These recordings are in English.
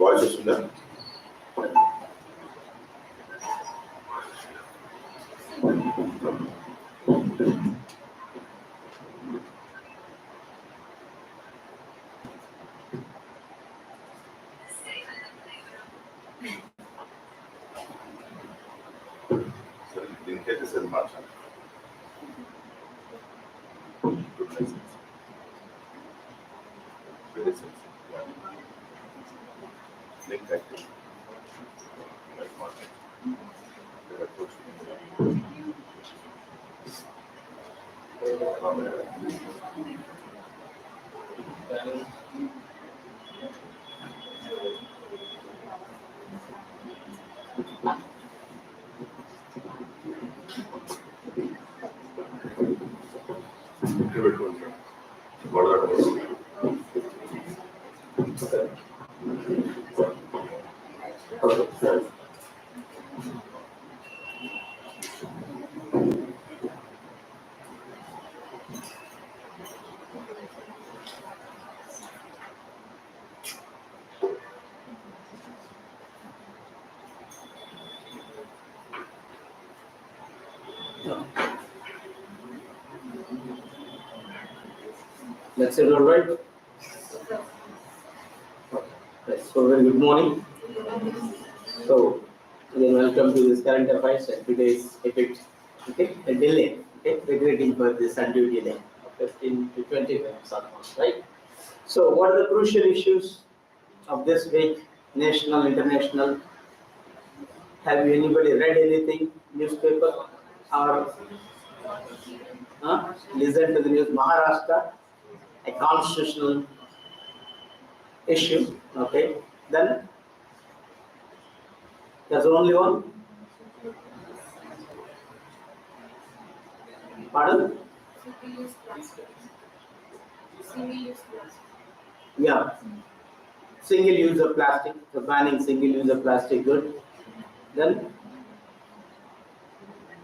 Voice వస్తుందా? దీనికైతే సరి మార్చాలి. That's it, all right? So, very good morning. So, again, welcome to this current affairs and today's epic, okay, a delay, okay, regretting for this undue delay of 15 to 20 minutes almost, right? So, what are the crucial issues of this week, national, international? Have you anybody read anything, newspaper, or listen to the news? Maharashtra, a constitutional issue, okay, then there's only one. Pardon? Yeah, single use of plastic, so banning single use of plastic good. Then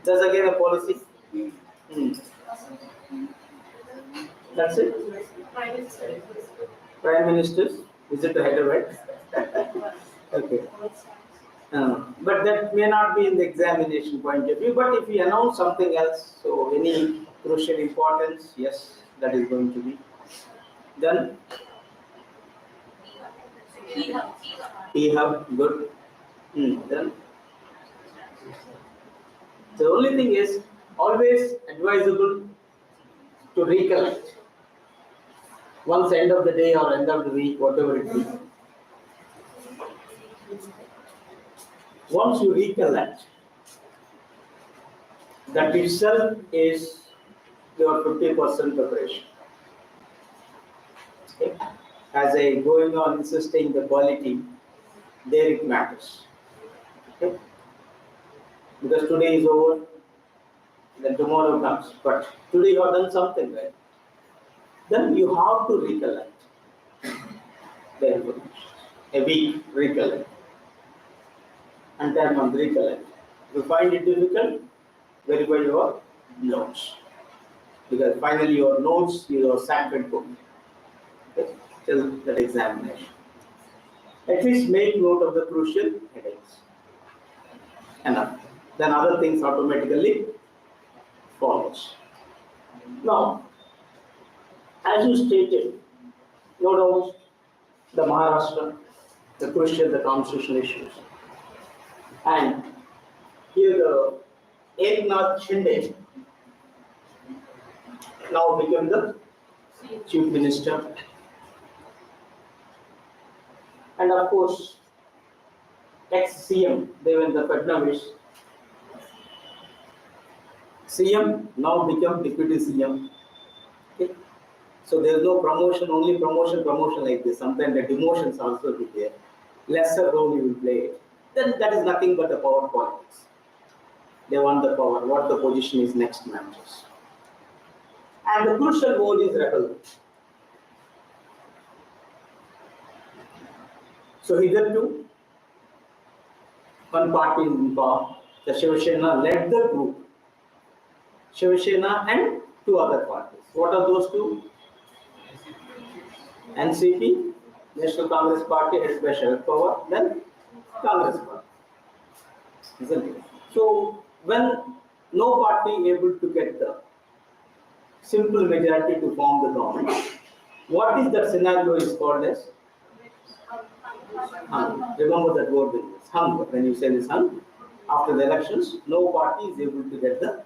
there's again a policy. That's it. Prime Minister's visit to Hyderabad. Okay. But that may not be in the examination point of view. But if we announce something else, so any crucial importance, yes, that is going to be. Then E-Hub, good. Then the only thing is always advisable to recollect. Once end of the day or end of the week, whatever it is. Once you recollect, that itself is your 50% preparation. Okay. As I going on insisting the quality, there it matters. Okay. Because today is over, then tomorrow comes. But today you have done something, right? Then you have to recollect the information. A week recollect. Entire month recollect. If you find it difficult, verify your notes. Because finally your notes is your sacred book. Okay? Till that examination. At least make note of the crucial headings. Enough. Then other things automatically follows. Now, as you stated, no doubt the Maharashtra, the crucial, the constitutional issues. And here the Eknath Shinde now became the Chief Minister. And of course, ex-CM Devendra Fadnavis, CM now become Deputy CM. Okay. So there is no promotion, only promotion like this. Sometimes the demotions also be there. Lesser role you will play. Then that is nothing but the power politics. They want the power. What the position is next matters. And the crucial role is rebel. So hitherto, one party is in power, The Shiv Sena led the group. Shiv Sena and two other parties. What are those two? NCP, National Congress Party, headed by Sharad Pawar, then Congress Party. Isn't it? So when no party able to get the simple majority to form the government, what is that scenario is called as? Hung. Remember that word in this. Hung. When you say this hung, after the elections, no party is able to get the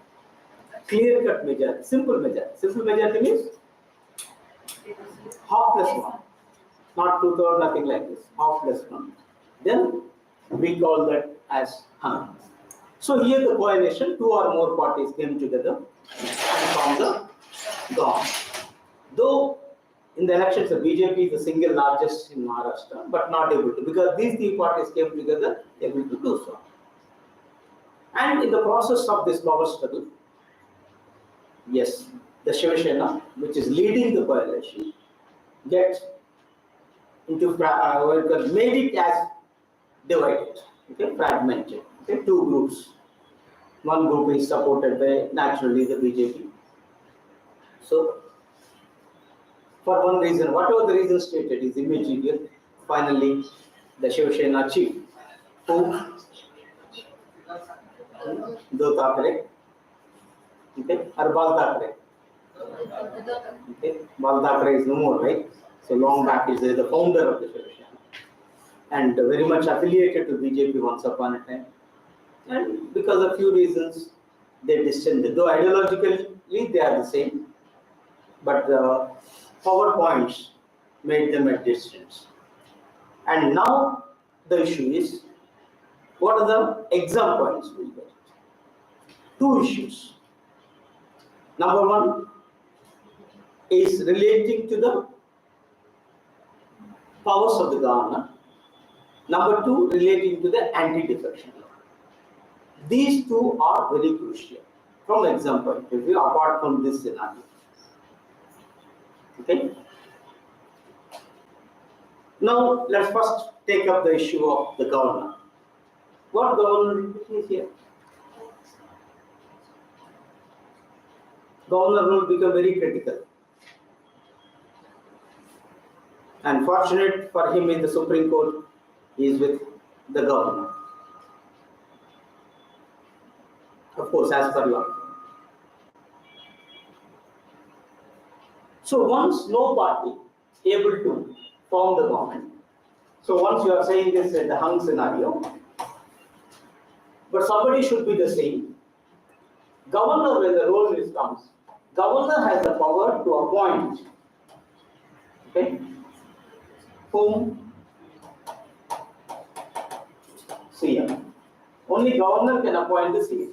clear-cut majority, simple majority. Simple majority means half plus one, not 2/3, nothing like this. Half plus one. Then we call that as hung. So here the coalition, two or more parties came together and formed the government. Though in the elections, the BJP is the single largest in Maharashtra, but not able to, because these three parties came together, able to do so. And in the process of this power struggle, yes, the Shiv Sena, which is leading the coalition, gets into made it as divided, okay, fragmented, okay, two groups. One group is supported by naturally the BJP. So, for one reason, whatever the reason stated is immediate. Finally, the Shiv Sena chief, who Uddhav Thackeray, okay, or Bal Thackeray. Okay, Bal Thackeray is no more, right? So long back is the founder of the Shiv Sena and very much affiliated to BJP once upon a time. And because of few reasons, they distant. Though ideologically they are the same, but the power points made them at distance. And now the issue is, what are the exam points we get? Two issues. Number one is relating to the powers of the governor. Number two, relating to the anti-defection law. These two are very crucial from exam point of view, apart from this scenario. Okay. Now let's first take up the issue of the governor. What governor is here? Governor role become very critical. And fortunate for him in the Supreme Court, he is with the governor. Of course, as per law. So once no party able to form the government, so once you are saying this in the hung scenario, but somebody should be the same. Governor, when the role is comes, governor has the power to appoint, okay, whom? CM. Only governor can appoint the CM.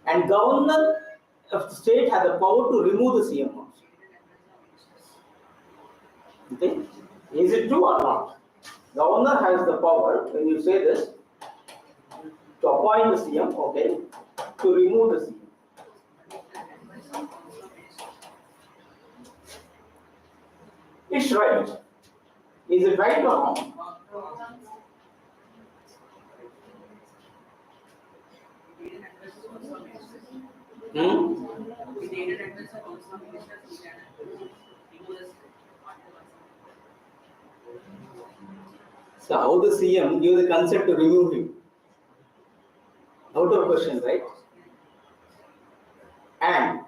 And governor of the state has the power to remove the CM also. Okay? Is it true or not? Governor has the power, when you say this, to appoint the CM, okay, to remove the CM. It's right. Is it right or wrong? So how the CM give the consent to remove him? Out of question, right? And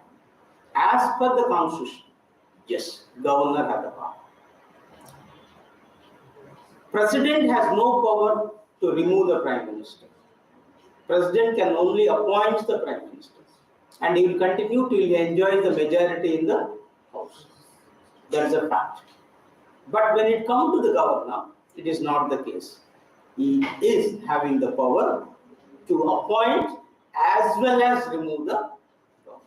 as per the constitution, yes, governor has the power. President has no power to remove the prime minister. President can only appoint the prime minister, and he will continue to enjoy the majority in the house. That's a fact. But when it comes to the governor, it is not the case. He is having the power to appoint as well as remove the governor.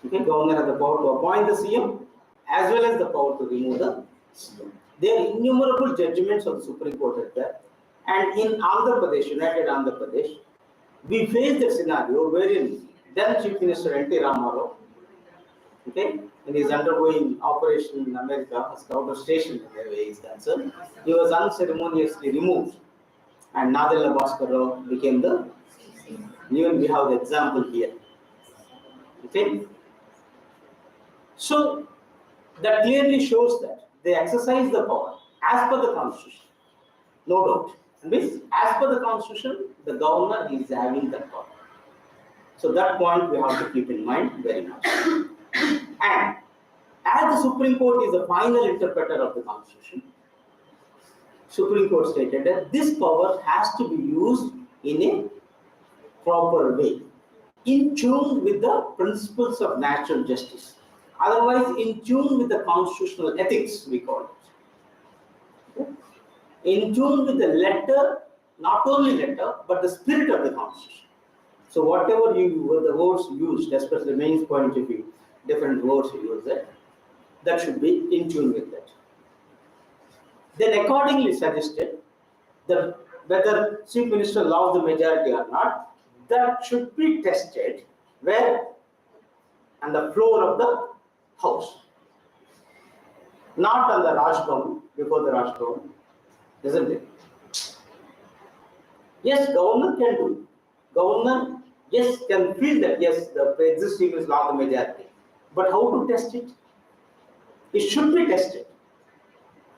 Okay, governor has the power to appoint the CM as well as the power to remove the CM. There are innumerable judgments of the Supreme Court at that. And in Andhra Pradesh, United Andhra Pradesh, we faced a scenario wherein then Chief Minister N.T. Ramarao, okay, when he is undergoing operation in America, as out of station where he is concerned, he was unceremoniously removed and Nadella Bhaskar Rao became the, even we have the example here. Okay? So that clearly shows that they exercise the power as per the constitution, no doubt. And means as per the constitution, the governor is having that power. So that point we have to keep in mind very much. And as the Supreme Court is the final interpreter of the constitution, Supreme Court stated that this power has to be used in a proper way, in tune with the principles of natural justice. Otherwise, in tune with the constitutional ethics, we call it. Okay? In tune with the letter, not only letter, but the spirit of the constitution. So whatever the words used, especially the main point of view, different words you use that should be in tune with that. Then accordingly suggested that whether Chief Minister allows the majority or not, that should be tested where? On the floor of the House. Not on the Raj Bhavan, before the Raj Bhavan, isn't it? Yes, governor can do. Governor, yes, can feel that, yes, the existing is not the majority. But how to test it? It should be tested.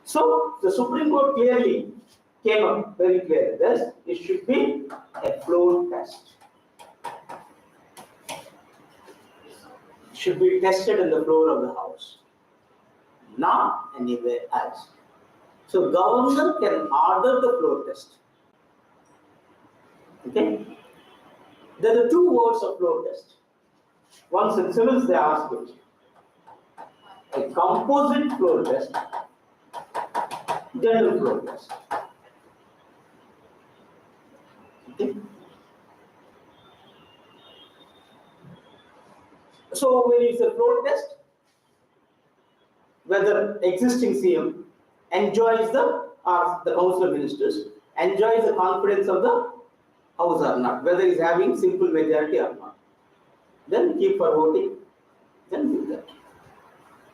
So, the Supreme Court clearly came up very clear that it should be a floor test. It should be tested on the floor of the House, not anywhere else. So, governor can order the floor test. Okay? There are two words of floor test. Once in civils they ask it. A composite floor test, general floor test. Okay? So when it's a floor test, whether existing CM enjoys the Council of Ministers enjoys the confidence of the House or not, whether he's having simple majority or not, then keep for voting, then do that.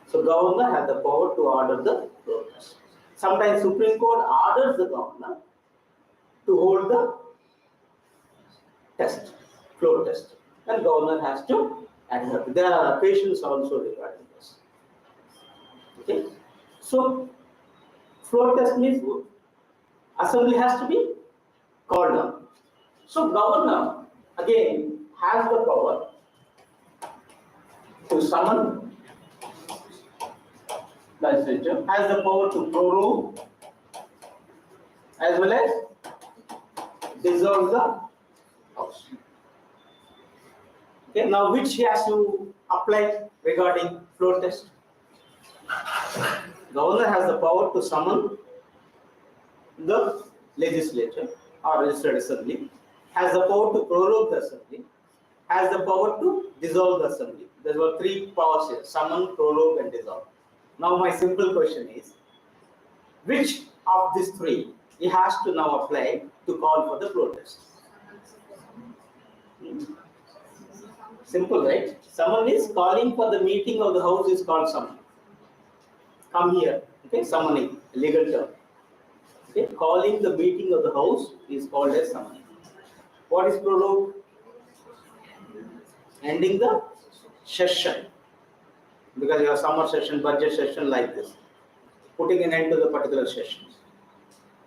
So governor has the power to order the floor test. Sometimes Supreme Court orders the governor to hold the test, floor test, and governor has to adhere. There are occasions also regarding this. Okay, so floor test means assembly has to be called on. So governor again has the power to summon legislature, has the power to prorogue as well as dissolve the House. Okay, now which he has to apply regarding floor test? Governor has the power to summon the legislature or legislative assembly, has the power to prorogue the assembly, has the power to dissolve the assembly. There were three powers here: summon, prorogue, and dissolve. Now my simple question is, which of these three he has to now apply to call for the floor test? Simple, right? Summon is calling for the meeting of the House is called summon. Come here, okay? Summoning, legal term. Okay? Calling the meeting of the House is called as summoning. What is prorogue? Ending the session. Because you have summer session, budget session, like this. Putting an end to the particular session.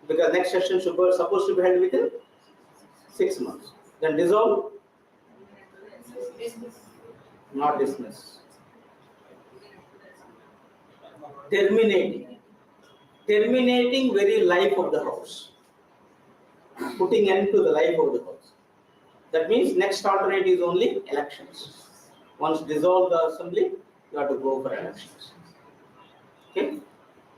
Because next session should be supposed to be held within 6 months. Then dissolve? Not dismiss. Terminating. Terminating very life of the House. Putting end to the life of the House. That means next alternate is only elections. Once dissolve the assembly, you have to go for elections. Okay?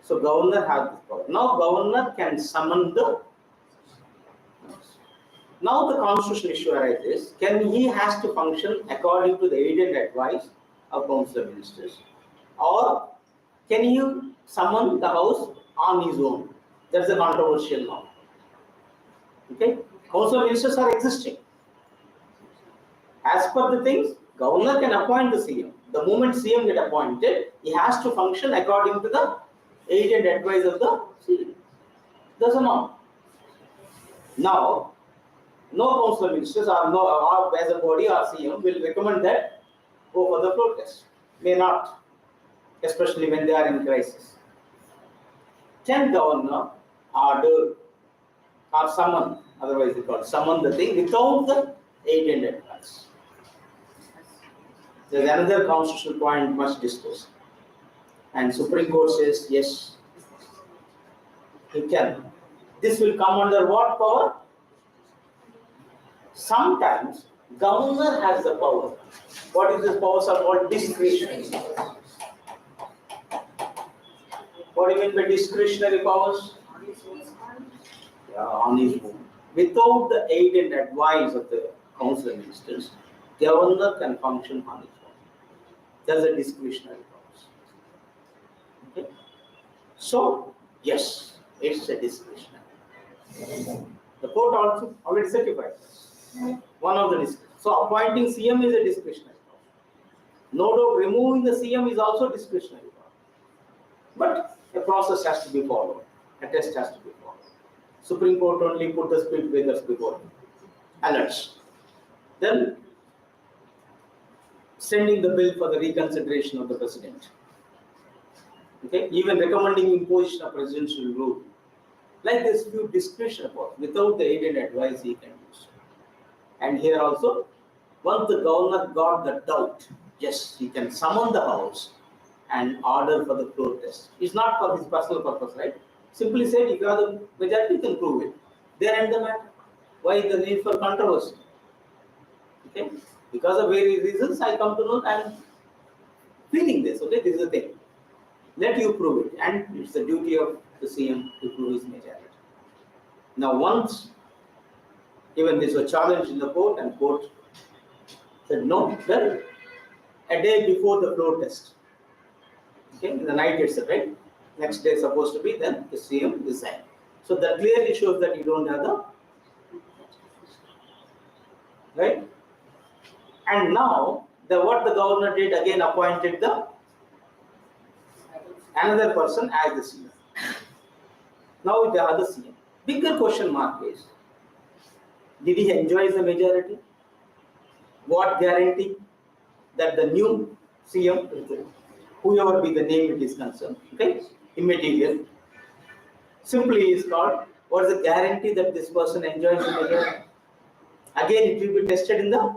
So governor has this power. Now governor can summon the. Now the constitutional issue arises. Can he has to function according to the aid and advice of Council of Ministers, or can you summon the House on his own? That's a controversial now. Okay? Council of Ministers are existing. As per the things, governor can appoint the CM. The moment CM get appointed, he has to function according to the aid and advice of the CM. Does or not? Now, no council ministers or no or as a body or CM will recommend that go for the floor test. May not, especially when they are in crisis. Can governor order or summon, otherwise they call summon the thing without the aid and advice? There is another constitutional point must discuss. And Supreme Court says yes, you can. This will come under what power? Sometimes governor has the power. What is this powers are called discretionary powers. What do you mean by discretionary powers? Yeah, on his own. Without the aid and advice of the council ministers, governor can function on his own. That's a discretionary powers. Okay? So, yes, it's a discretionary. The court also already certified this. One of the discretionary. So, appointing CM is a discretionary power. No doubt, removing the CM is also discretionary power. But a process has to be followed. A test has to be followed. Supreme Court only put the speed breakers before alerts. Then sending the bill for the reconsideration of the president. Okay, even recommending imposition of presidential rule. Like this, few discretionary powers. Without the aid and advice, he can do so. And here also, once the governor got the doubt, yes, he can summon the house and order for the floor test. It's not for his personal purpose, right? Simply said, if you have the majority, you can prove it. There end the matter. Why the need for controversy? Okay? Because of various reasons, I come to know I'm feeling this. Okay, this is the thing. Let you prove it, and it's the duty of the CM to prove his majority. Now, once even this was challenged in the court, and court said no, then a day before the floor test. Okay, in the night itself, right? Next day supposed to be, then the CM resigned. So that clearly shows that you don't have the right. And now what the governor did again appointed the another person as the CM. Now the other CM. Bigger question mark is, did he enjoy the majority? What guarantee that the new CM, whoever be the name it is concerned, okay, immaterial, simply is called, what is the guarantee that this person enjoys the majority? Again, it will be tested in the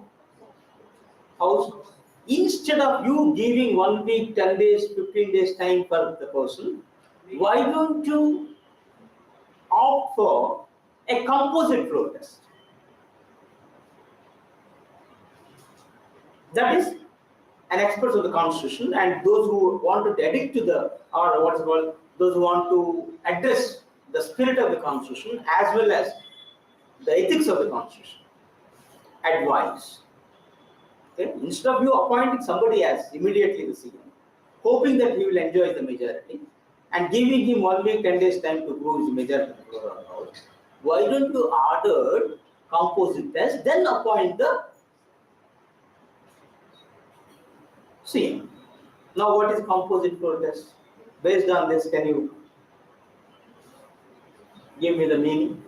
house. Instead of you giving 1 week, 10 days, 15 days time for the person, why don't you opt for a composite floor test? That is an expert of the constitution, and those who want to addict to the, or what's called, those who want to address the spirit of the constitution as well as the ethics of the constitution, advise. Okay? Instead of you appointing somebody as immediately the CM, hoping that he will enjoy the majority, and giving him 1 week, 10 days time to prove his majority, why don't you order composite test, then appoint the CM. Now, what is composite floor test? Based on this, can you give me the meaning?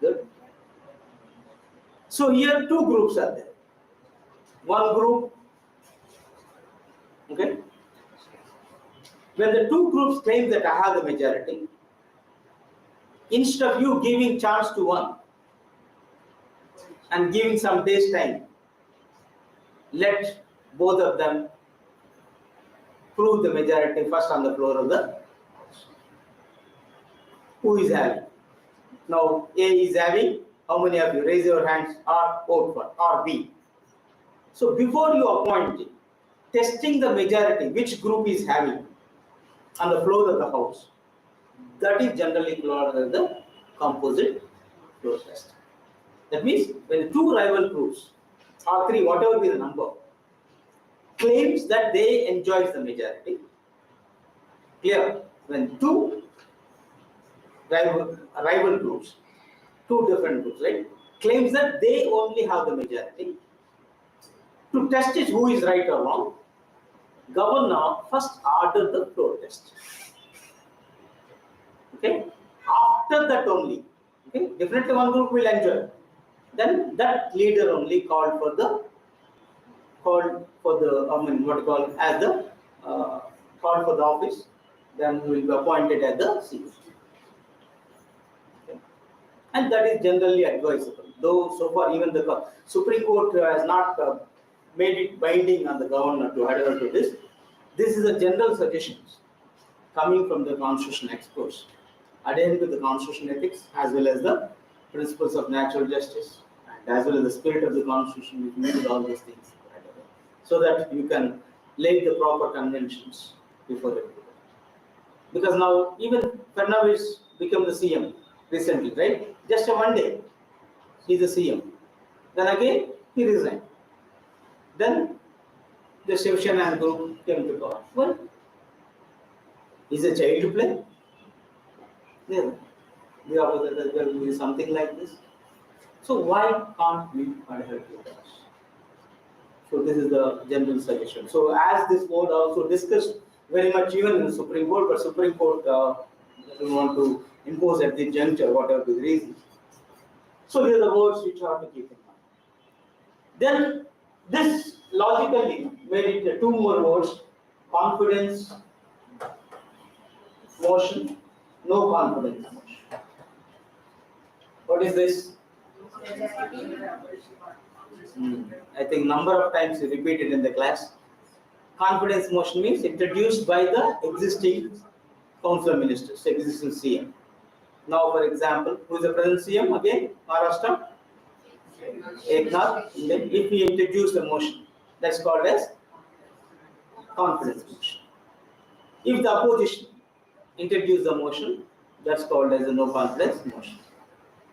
Good. So here two groups are there. One group, okay. When the two groups claim that I have the majority, instead of you giving chance to one and giving some days time, let both of them prove the majority first on the floor of the house. Who is having? Now A is having. How many of you? Raise your hands or vote for, or B. So before you appoint it, testing the majority, which group is having on the floor of the house, that is generally called as the composite floor test. That means when two rival groups, or three, whatever be the number, claims that they enjoys the majority, clear? When two rival groups, two different groups, right, claims that they only have the majority, to test is who is right or wrong, governor first ordered the floor test. Okay, after that only, okay, definitely one group will enjoy. Then that leader only called for the what you call as the called for the office. Then will be appointed as the CEO. Okay. And that is generally advisable. Though so far even the Supreme Court has not made it binding on the governor to adhere to this. This is a general suggestion coming from the constitutional experts, adhering to the constitutional ethics as well as the principles of natural justice and as well as the spirit of the constitution, which means all these things, so that you can lay the proper conventions before everybody. Because now even Fernandez became the CM recently, right? Just a one day, he's the CM. Then again he resigned. Then the Shiv Sena group came to power. Well, is a child to play? Yeah. There will be something like this. So why can't we adhere to that? So this is the general suggestion. So as this board also discussed very much even in the Supreme Court, but Supreme Court doesn't want to impose at the juncture whatever the reason. So these are the words which you have to keep in mind. Then this logically made it two more words: confidence motion, no confidence motion. What is this? I think number of times you repeated in the class. Confidence motion means introduced by the existing council of ministers, existing CM. Now, for example, who is the present CM again? Maharashtra? Eknath. Then if we introduce a motion, that's called as confidence motion. If the opposition introduce the motion, that's called as a no confidence motion.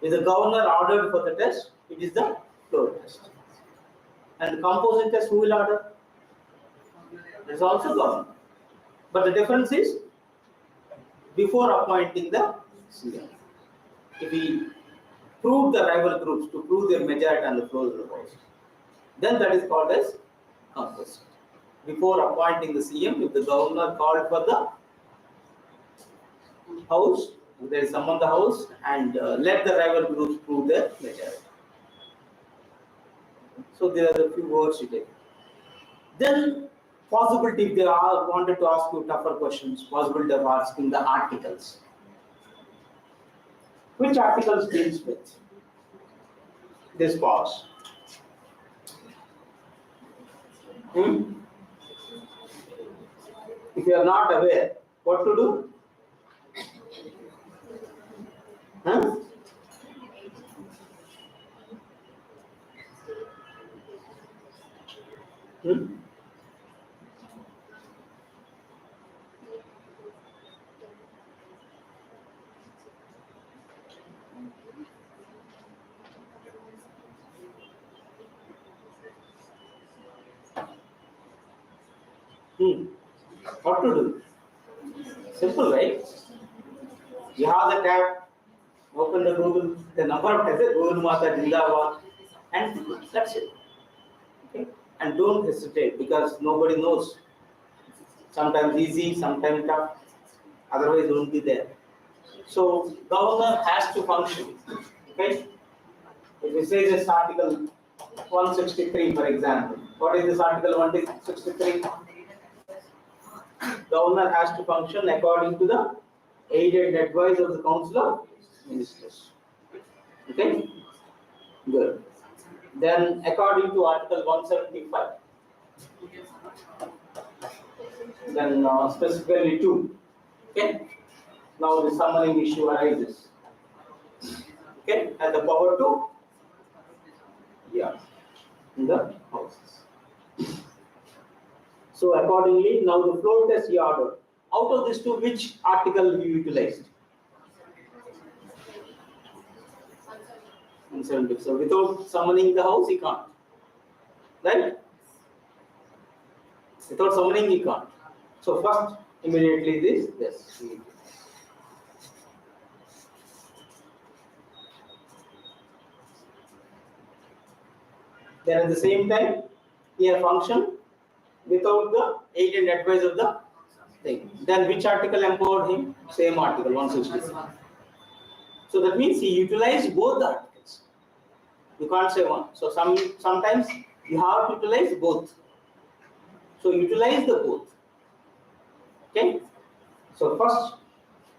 If the governor ordered for the test, it is the floor test. And the composite test, who will order? It is also governor. But the difference is before appointing the CM. If we prove the rival groups to prove their majority on the floor of the house, then that is called as composite. Before appointing the CM, if the governor called for the house, if there is someone in the house, and let the rival groups prove their majority. So there are the few words you take. Then possibility, if they are wanted to ask you tougher questions, possibility of asking the articles. Which articles deals with this pause? If you are not aware, what to do? Huh? What to do? Simple, right? You have the tab, open the Google, the number of times Google Mata Jindabad, and that's it. Okay? And don't hesitate because nobody knows. Sometimes easy, sometimes tough. Otherwise, don't be there. So governor has to function. Okay? If we say this article 163, for example, what is this article 163? Governor has to function according to the aided advice of the Council of Ministers. Okay? Good. Then according to Article 175, then specifically 2. Okay? Now the summoning issue arises. Okay? And the power to? Yeah. In the houses. So accordingly, now the floor test he ordered. Out of these two, which article he utilized? 170. So without summoning the house, he can't. Right? Without summoning, he can't. So first, immediately this, yes. Then at the same time, he has function without the aid and advice of the thing. Then which article empowered him? Same article, 166. So that means he utilized both the articles. You can't say one. So sometimes you have to utilize both. So utilize the both. Okay. So first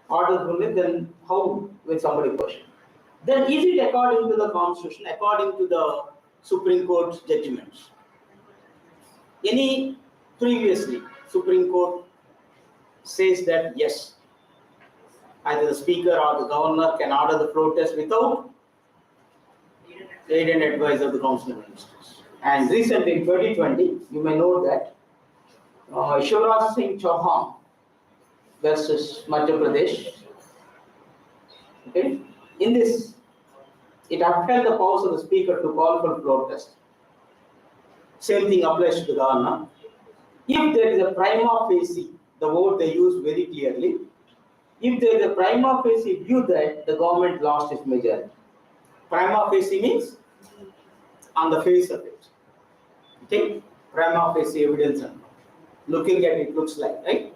order rule, then how will somebody question? Then is it according to the Constitution, according to the Supreme Court judgments? Any previously Supreme Court says that yes, either the Speaker or the Governor can order the floor test without aid and advice of the Council of Ministers. And recently in 2020, you may know that Shivraj Singh Chauhan versus Madhya Pradesh. Okay, in this, it upheld the powers of the Speaker to call for floor test. Same thing applies to the Governor. If there is a prima facie, the word they use very clearly, if there is a prima facie view that the government lost its majority. Prima facie means on the face of it. Okay? Prima facie evidence. Looking at it looks like, right?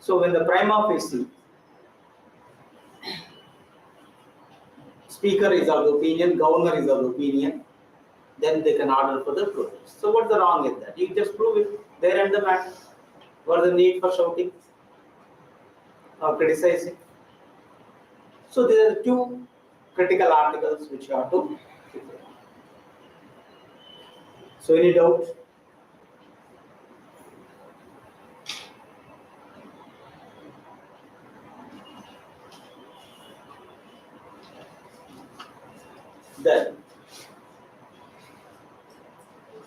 So when the prima facie Speaker is of the opinion, Governor is of the opinion, then they can order for the protest. So what's the wrong in that? You just prove it there and the matter. What's the need for shouting or criticizing? So there are two critical articles which you have to figure out. So any doubt? Then,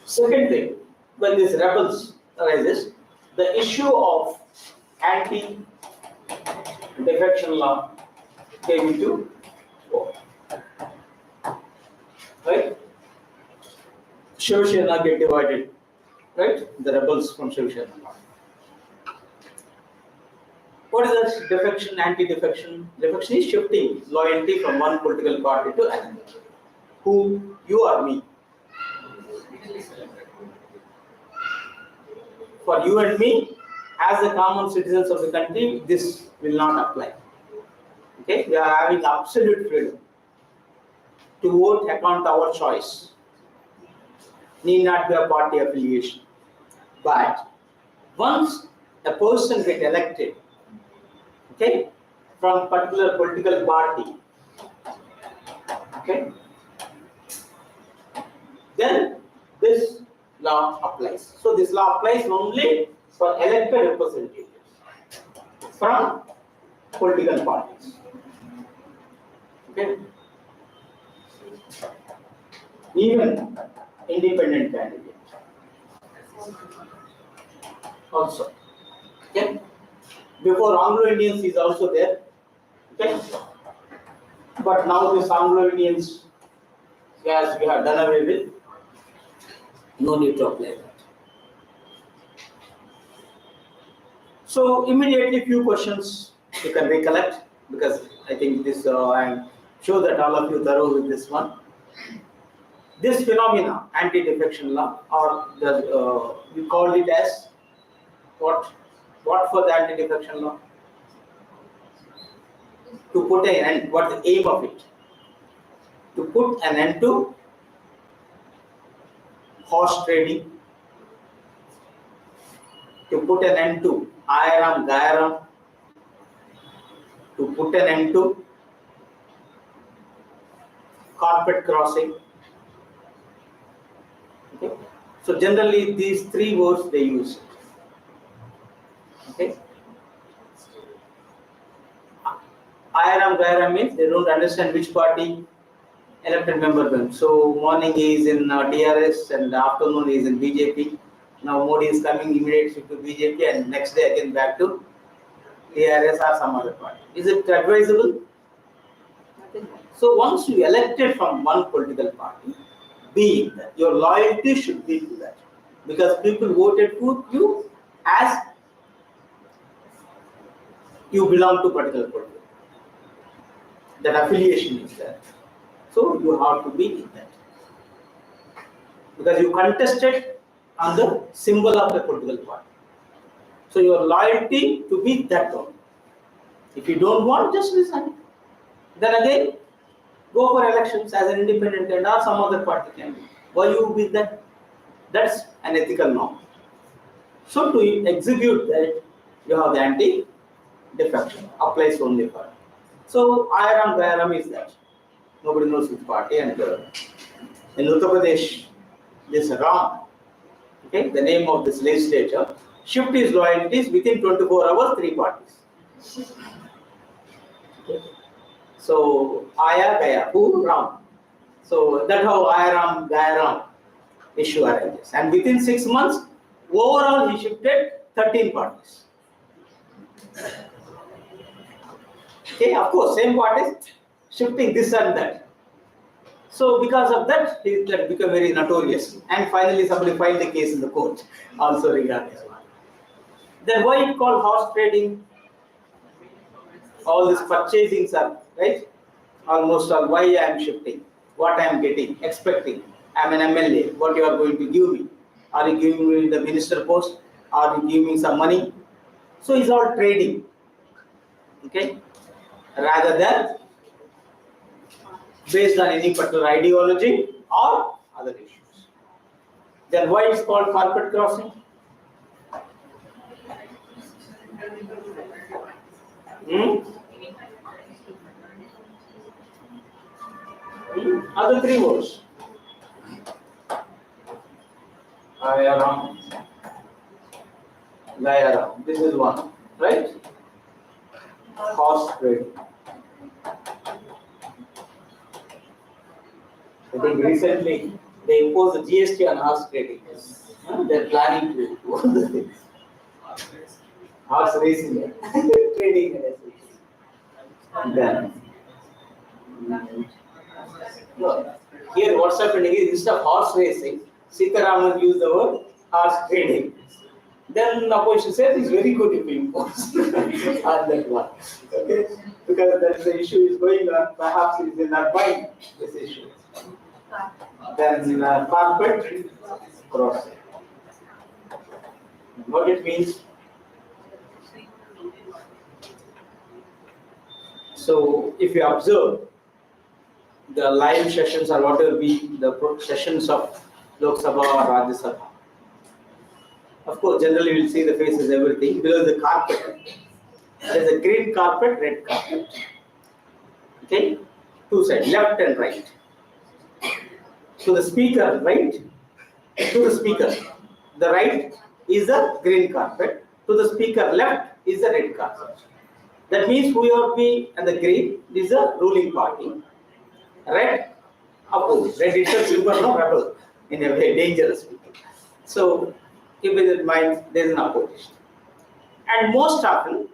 second thing, when these rebels arises, the issue of anti-defection law came into force. Right? Shiv Sena get divided, right? The rebels from Shiv Sena. What is that defection, anti-defection? Defection is shifting loyalty from one political party to another. Who? You or me? For you and me, as the common citizens of the country, this will not apply. Okay? We are having absolute freedom to vote according to our choice. Need not be a party affiliation. But once a person gets elected, okay, from particular political party, okay, then this law applies. So this law applies only for elected representatives from political parties. Okay. Even independent candidates also. Okay. Before Anglo-Indians is also there. Okay. But now this Anglo-Indians, as we have done away with, no need to apply that. So immediately few questions you can recollect, because I think this I am sure that all of you thorough with this one. This phenomena, anti-defection law, or we call it as what? What for the anti-defection law? To put an end. What the aim of it? To put an end to horse trading, to put an end to Ayaram Gayaram, to put an end to carpet crossing. Okay. So generally these three words they use. Okay. Ayaram Gayaram means they don't understand which party elected member them. So morning he is in TRS and afternoon he is in BJP. Now Modi is coming immediately to BJP and next day again back to TRS or some other party. Is it advisable? So once you elected from one political party, be it that your loyalty should be to that, because people voted for you as you belong to particular political. That affiliation is there. So you have to be in that. Because you contested on the symbol of the political party. So your loyalty to be that one. If you don't want, just resign. Then again, go for elections as an independent candidate or some other party candidate. Why you be that? That's an ethical norm. So to execute that, you have the anti-defection. Applies only for. So IRAM, GARAM is that. Nobody knows which party. And in Uttar Pradesh, this RAM, okay, the name of this legislature, shift his loyalties within 24 hours, 3 parties. Okay. So Aya, Gaya, who? Ram. So that's how IRAM, GARAM issue arises. And within 6 months, overall he shifted 13 parties. Okay, of course, same parties shifting this and that. So because of that, that became very notorious. And finally, somebody filed the case in the court also regarding this one. Then why it called horse trading? All these purchasings are right. Almost all. Why I am shifting? What I am getting? Expecting? I am an MLA. What you are going to give me? Are you giving me the minister post? Are you giving me some money? So it's all trading. Okay. Rather than based on any particular ideology or other issues. Then why it's called carpet crossing? Other 3 words. Ayaram, Layaram. This is one, right? Horse trading. I think recently they imposed the GST on horse trading. They're planning to do all the things. Horse racing, trading. Then, no, here what's happening is instead of horse racing, Sitaraman used the word horse trading. Then opposition says it's very good if we impose on that one. Okay? Because that's the issue is going on, perhaps it is in our mind, this issue. Then carpet crossing. What it means? So if you observe the live sessions or whatever be the sessions of Lok Sabha or Rajya Sabha, of course generally you will see the faces, everything. Below the carpet, there is a green carpet, red carpet. Okay, 2 sides, left and right. To the speaker, right? To the speaker, the right is the green carpet. To the speaker, left is the red carpet. That means whoever be and the green is the ruling party. Red, opposite. Red itself, silver, no rebel. In a way, dangerous people. So, keep it in mind, there is an opposition. And most often,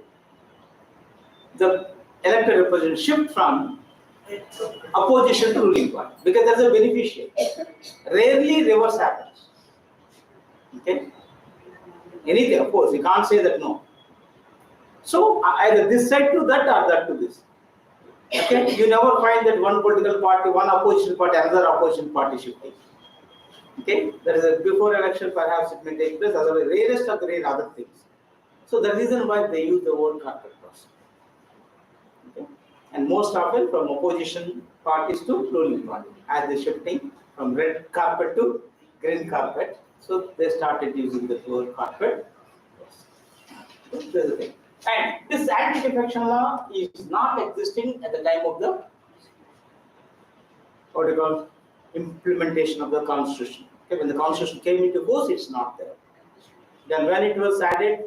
the elected representatives shift from opposition to ruling party because that's a beneficiary. Rarely reverse happens. Okay? Anything, of course, you can't say that no. So either this side to that or that to this. Okay? You never find that one political party, one opposition party, another opposition party shifting. Okay? There is a before election, perhaps it may take place, otherwise rarest of the rare other things. So the reason why they use the word carpet crossing. Okay? And most often from opposition parties to ruling party, as they shifting from red carpet to green carpet. So they started using the word carpet. So this is the thing. And this anti-defection law is not existing at the time of the what you call implementation of the constitution. Okay, when the constitution came into force, it's not there. Then when it was added,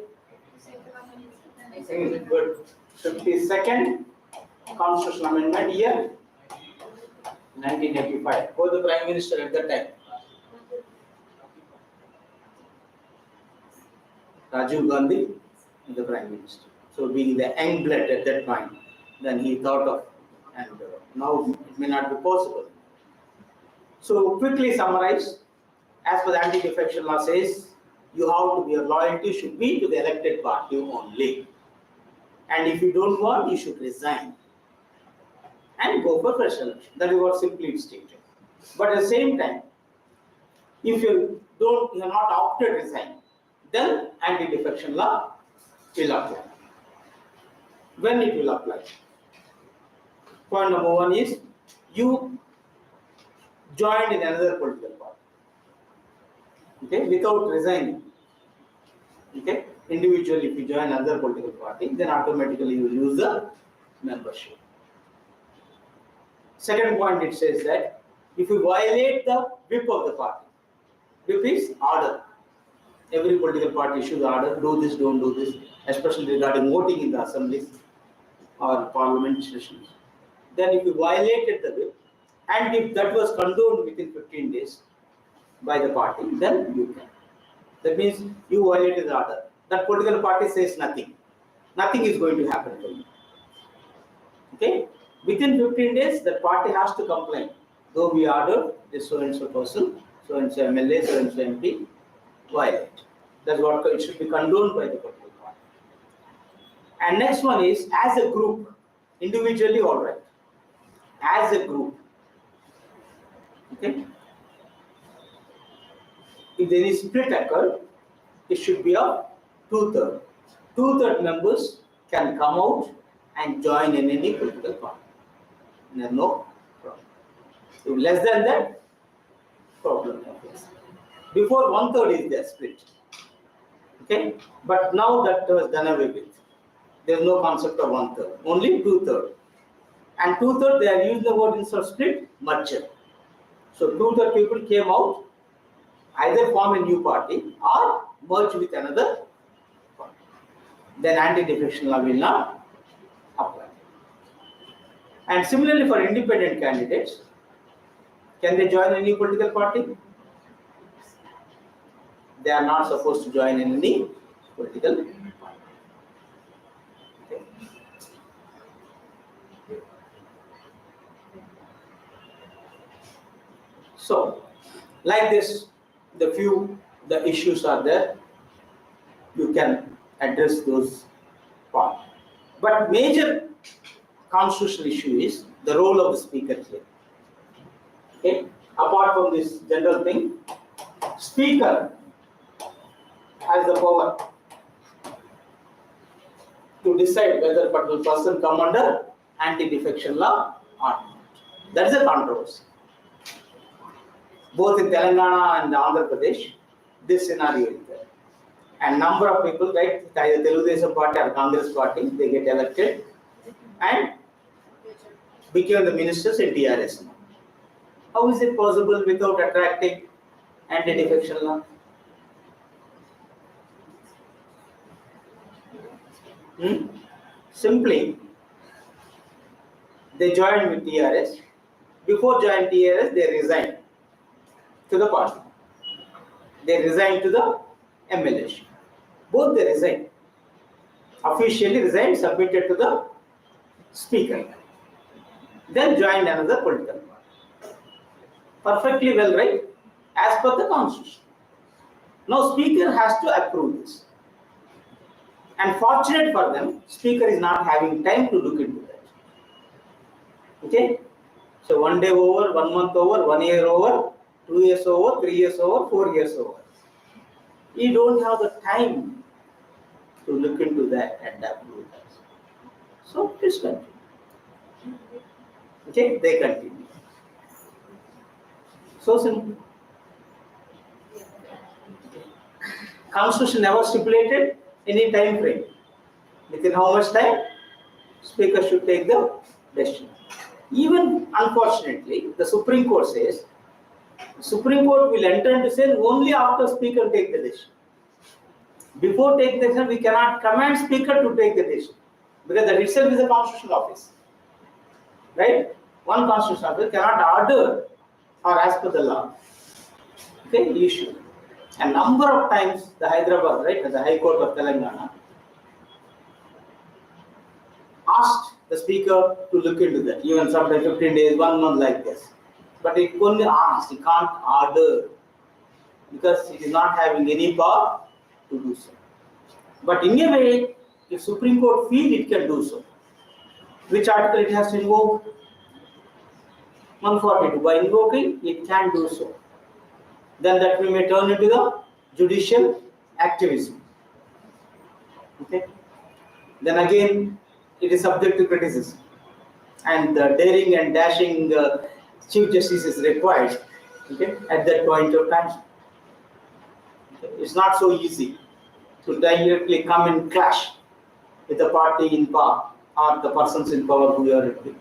good 52nd constitutional amendment year 1985. Who was the prime minister at that time? Rajiv Gandhi, the prime minister. So being the young blood at that time, then he thought of, and now it may not be possible. So quickly summarize, as per the anti-defection law says, you have to be, your loyalty should be to the elected party only. And if you don't want, you should resign and go for fresh election. That is what simply it's stated. But at the same time, if you you have not opted resign, then anti-defection law will apply. When it will apply? Point number 1 is you joined in another political party, okay, without resigning. Okay, individually, if you join another political party, then automatically you will lose the membership. Second point, it says that if you violate the whip of the party, whip is order. Every political party issues order, do this, don't do this, especially regarding voting in the assemblies or parliament sessions. Then if you violated the whip, and if that was condoned within 15 days by the party, then you can. That means you violated the order. That political party says nothing. Nothing is going to happen to you. Okay? Within 15 days, the party has to complain. Though we ordered this so and so person, so and so MLA, so and so MP, violate. That's what it should be condoned by the political party. And next one is as a group, individually, all right. As a group. Okay? If there is split occurred, it should be of 2/3. 2/3 members can come out and join in any political party. There's no problem. If less than that, problem happens. Before 1/3 is there split. Okay? But now that was done away with. There's no concept of 1/3. Only 2/3. And 2/3 they are using the word instead of split, merger. So 2/3 people came out, either form a new party or merge with another party. Then anti-defection law will not apply. And similarly for independent candidates, can they join any political party? They are not supposed to join in any political party. Okay. So, like this, the issues are there. You can address those parts. But major constitutional issue is the role of the speaker here. Okay? Apart from this general thing, speaker has the power to decide whether a particular person come under anti-defection law or not. That is a controversy. Both in Telangana and Andhra Pradesh, this scenario is there. And number of people, right, either Telugudesam party or Congress party, they get elected and became the ministers in TRS. How is it possible without attracting anti-defection law? Simply, they joined with TRS. Before joining TRS, they resigned to the party. They resigned to the MLA. Both they resigned. Officially resigned, submitted to the speaker. Then joined another political party. Perfectly well, right? As per the constitution. Now speaker has to approve this. And fortunate for them, speaker is not having time to look into that. Okay? So 1 day over, 1 month over, 1 year over, 2 years over, 3 years over, 4 years over. You don't have the time to look into that and approve that. So please continue. Okay, they continue. So simple. Constitution never stipulated any time frame. Within how much time speaker should take the decision. Even unfortunately, the Supreme Court says Supreme Court will enter into say only after speaker take the decision. Before taking the decision, we cannot command speaker to take the decision because that itself is a constitutional office, right? One constitutional office cannot order or as per the law. Okay, issue. A number of times the Hyderabad, right, the High Court of Telangana asked the speaker to look into that, even sometimes 15 days, 1 month like this. But it only asked, it can't order because it is not having any power to do so. But in a way, if Supreme Court feel it can do so, which article it has to invoke? 142. By invoking, it can do so. then that we may turn into the judicial activism. Okay. Then again, it is subject to criticism, and daring and dashing Chief Justice is required. Okay, at that point of time, okay. It's not so easy to directly come in clash with the party in power or the persons in power who are with.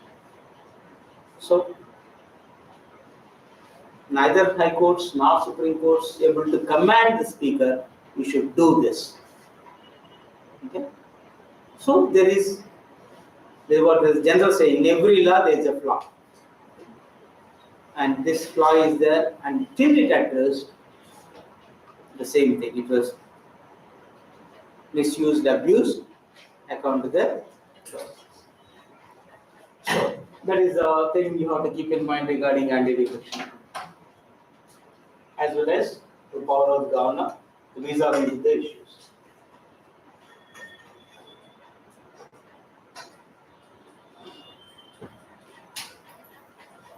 So neither High Courts nor Supreme Courts able to command the Speaker, you should do this. Okay. So there is what the general say, in every law there is a flaw. And this flaw is there, and till it addressed, the same thing. It was misused, abused, according to the law. So that is a thing you have to keep in mind regarding anti-defection, as well as the power of the governor to resolve the issues.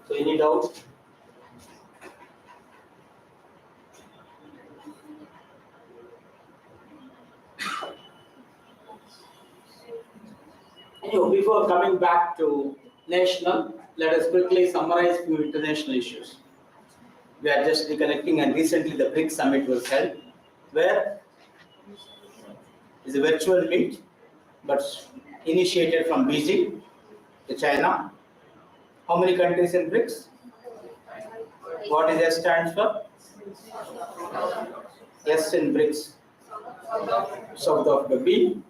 So any doubts? Anyway, before coming back to national, let us quickly summarize few international issues. We are just recollecting, and recently the BRICS summit was held, where is a virtual meet, but initiated from Beijing to China. How many countries in BRICS? What is S stands for? S in BRICS. South Africa. B?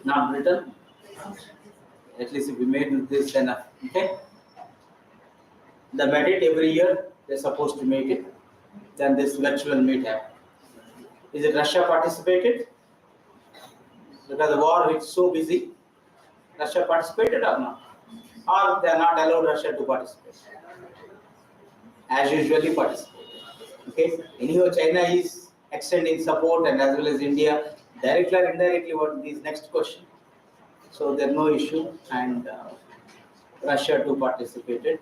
Not Britain. At least if we made this enough. Okay. They made it every year. They're supposed to make it. Then this virtual meet happened. Is it Russia participated? Because the war is so busy. Russia participated or not? Or they are not allowed Russia to participate? As usually participate. Okay. Anyhow, China is extending support, and as well as India, directly or indirectly. What is next question? So there's no issue, and Russia too participated.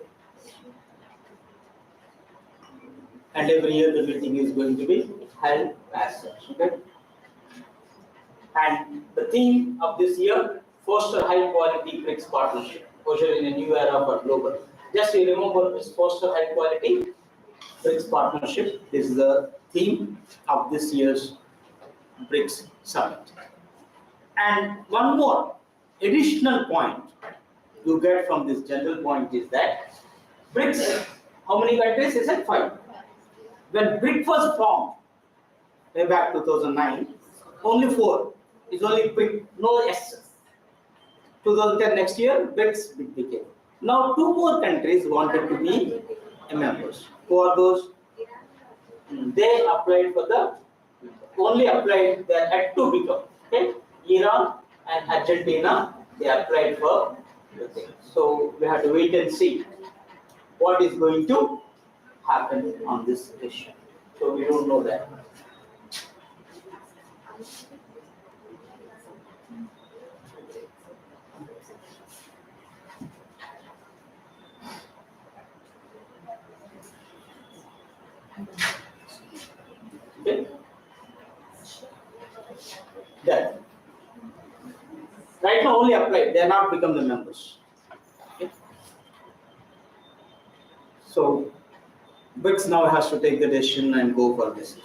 And every year the meeting is going to be held as such. Okay. And the theme of this year: foster high quality BRICS partnership, usher in a new era for global. Just you remember this: foster high quality BRICS partnership. This is the theme of this year's BRICS summit. And one more additional point you get from this general point is that BRICS, how many countries? Is it 5? When BRICS was formed, way back 2009, only 4. It's only BRICS, no S. 2010 next year, BRICS became. Now 2 more countries wanted to be members. Who are those? They applied for the, only applied, they had to become. Okay? Iran and Argentina, they applied for the thing. So we have to wait and see what is going to happen on this issue. So we don't know that. Okay. That. Right now only applied, they are not become the members. Okay. So BRICS now has to take the decision and go for this.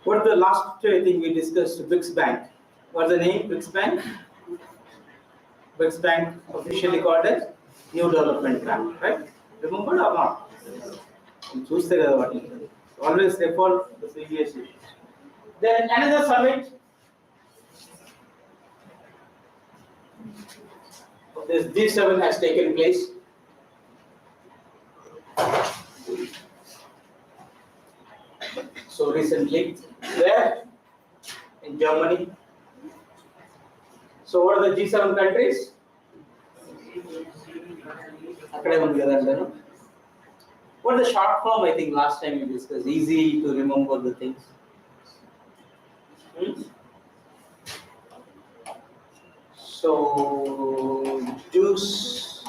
What the last thing we discussed? BRICS Bank. What's the name? BRICS Bank. BRICS Bank officially called as New Development Bank, right? Remember or not? Always refer the previous issues. Then another summit. This G7 has taken place. So recently, where? In Germany. So what are the G7 countries? What is the short form? I think last time we discussed. Easy to remember the things. So, juice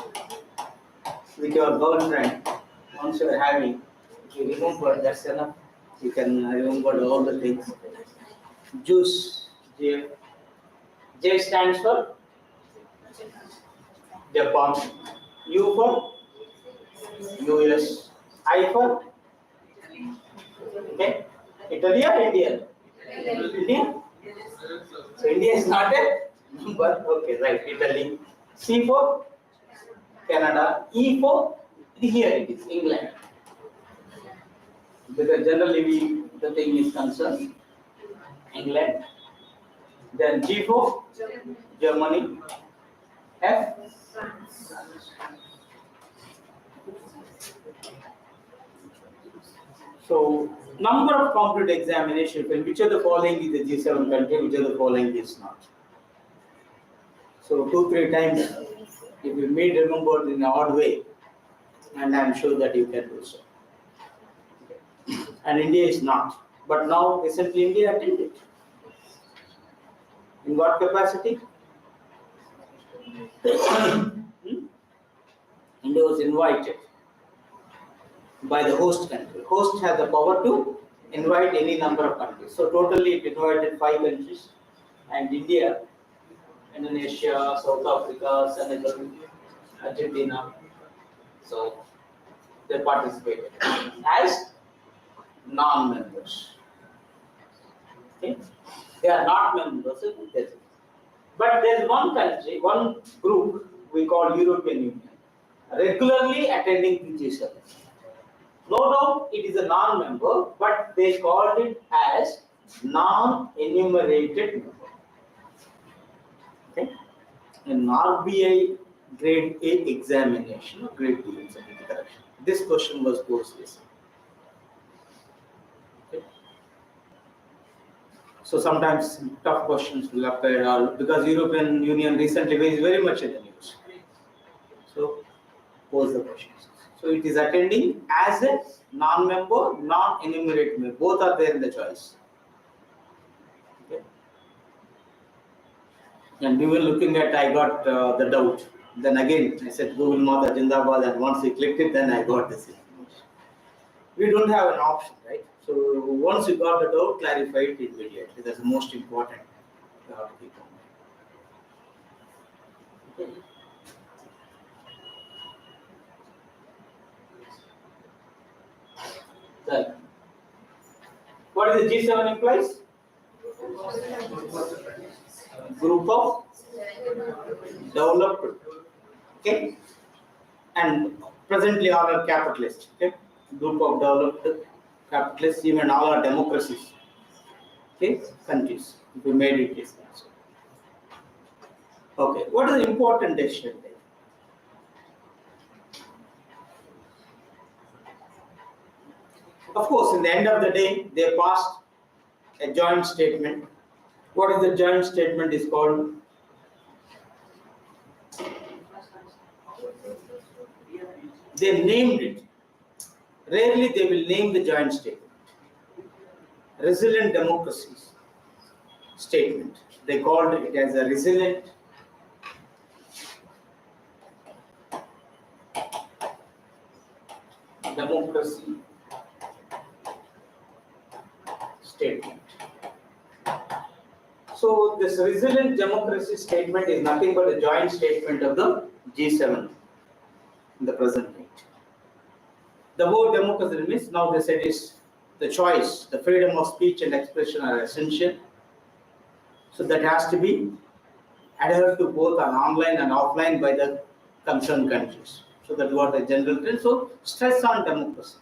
with your girlfriend once you are having, if you remember, that's enough. You can remember all the things. Juice, J. J stands for Japan. U for US. I for okay. Italy or India? India. So India is not a number. Okay, right. Italy. C for Canada. E for here it is England. Because generally the thing is concerned England. Then G for Germany. F. So number of completed examination, which of the following is the G7 country, which of the following is not. So 2-3 times, if you may remember in an odd way, and I am sure that you can do so. And India is not. But now recently India attended. In what capacity? India was invited by the host country. Host has the power to invite any number of countries. So totally it invited 5 countries, and India, Indonesia, South Africa, Senegal, Argentina. So they participated as non-members. Okay? They are not members, but there is one country, one group we call European Union, regularly attending the G7. No doubt it is a non-member, but they called it as non-enumerated member. Okay? An RBI grade A examination, grade B examination. This question was posed recently. Okay? So sometimes tough questions will appear because European Union recently is very much in the news. So pose the questions. So it is attending as a non-member, non-enumerated member. Both are there in the choice. Okay. And we were looking at, I got the doubt. Then again, I said Google Mata Jindabad, and once we clicked it, then I got this information. We don't have an option, right? So once you got the doubt, clarify it immediately. That's the most important. You have to keep on mind. Okay. Right. What is the G7 implies? Group of developed, okay, and presently all are capitalists, okay, group of developed capitalists, even all are democracies, okay, countries, if we made it this way. Okay, what is the important decision there? Of course, in the end of the day, they passed a joint statement. What is the joint statement is called? They named it. Rarely they will name the joint statement. Resilient democracies statement. They called it as a resilient democracy statement. So this resilient democracy statement is nothing but a joint statement of the G7 in the present date. The word democracy means now they said is the choice, the freedom of speech and expression are essential. So that has to be adhered to both on online and offline by the concerned countries. So that's what the general trend. So stress on democracy.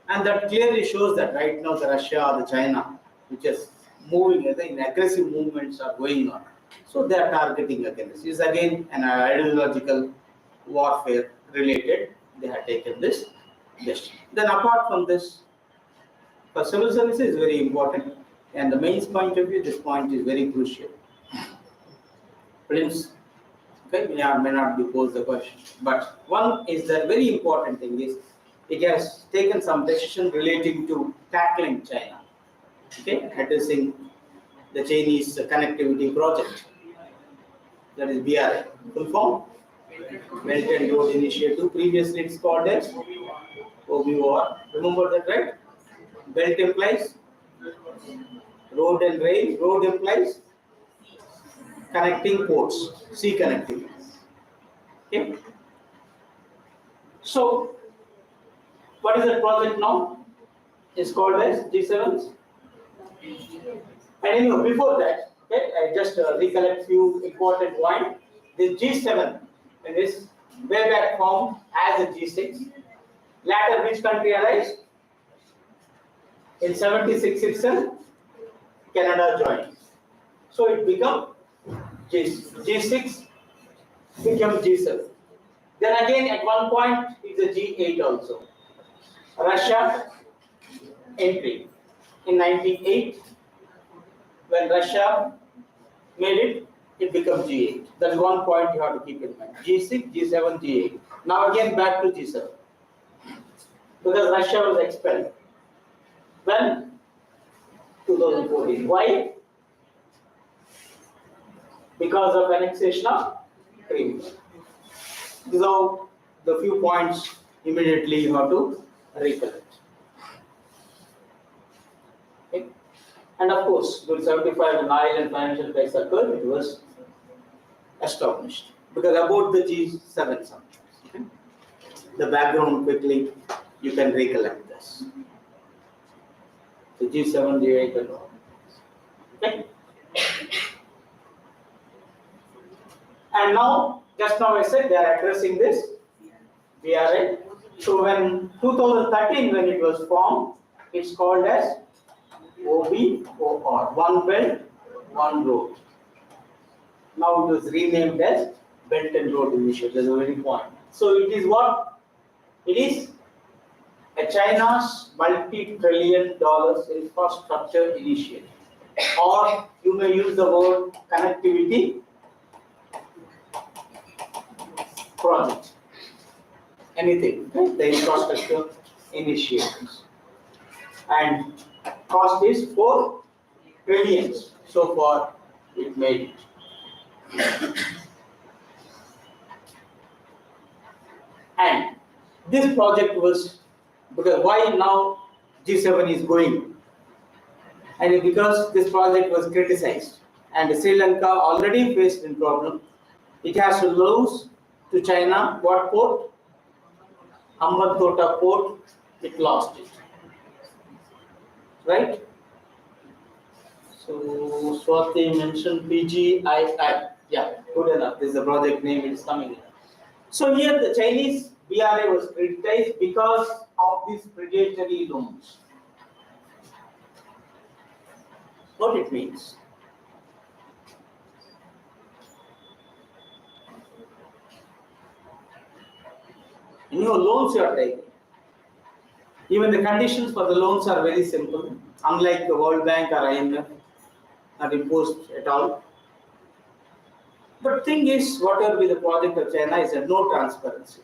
And that clearly shows that right now the Russia or the China, which is moving, in aggressive movements are going on. So they are targeting against. This is again an ideological warfare related. They have taken this decision. Then apart from this, for civil services is very important. And the mains point of view, this point is very crucial. Prelims, okay, may or may not be posed the question. But one is that very important thing is it has taken some decision relating to tackling China. Okay, addressing the Chinese connectivity project. That is BRI. Full form? Belt and Road Initiative. Previously it's called as OBOR. Remember that, right? Belt implies road and rail. Road implies connecting ports, sea connectivity. Okay. So, what is the project now? It's called as G7. And anyway, before that, okay, I just recollect few important points. The G7 is way back formed as a G6. Later, which country arise? In 76 itself, Canada joined. So it became G6, became G7. Then again, at one point, it's a G8 also. Russia entry in 1998. When Russia made it, it became G8. That's one point you have to keep in mind. G6, G7, G8. Now again back to G7. Because Russia was expelled. When? 2014. Why? Because of annexation of Crimea. These are the few points immediately you have to recollect. Okay. And of course, with 75 when oil and financial crisis occurred, it was established. Because about the G7 sometimes. Okay. The background quickly, you can recollect this. So G7, G8 and all. Okay. And now, just now I said they are addressing this VRA. So when 2013 when it was formed, it's called as OBOR, One Belt, One Road. Now it was renamed as Belt and Road Initiative. That's a very point. So it is what? It is a China's multi-trillion-dollar infrastructure initiative. Or you may use the word connectivity project. Anything, right? The infrastructure initiatives. And cost is 4 trillion. So far, it made it. And this project was, because why now G7 is going? And because this project was criticized. And Sri Lanka already faced a problem. It has to lose to China what port? Hambantota port, it lost it. Right? So Swati mentioned PGII. Yeah, good enough. This is the project name, it is coming in. So here the Chinese BRA was criticized because of these predatory loans. What it means? Loans you are taking. Even the conditions for the loans are very simple, unlike the World Bank or IMF are imposed at all. But thing is, whatever be the project of China is that no transparency.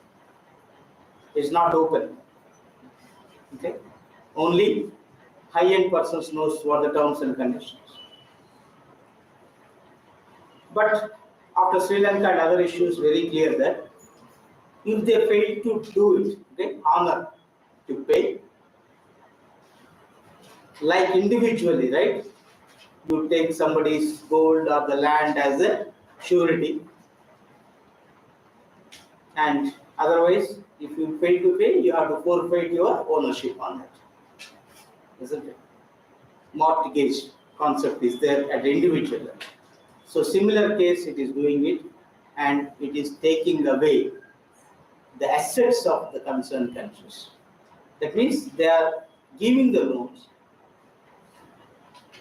It's not open. Okay? Only high-end persons knows what the terms and conditions. But after Sri Lanka and other issues, very clear that if they fail to do it, okay, honor to pay, like individually, right? You take somebody's gold or the land as a surety, and otherwise, if you fail to pay, you have to forfeit your ownership on it, isn't it? Mortgage concept is there at the individual level. So similar case, it is doing it, and it is taking away the assets of the concerned countries. That means they are giving the loans,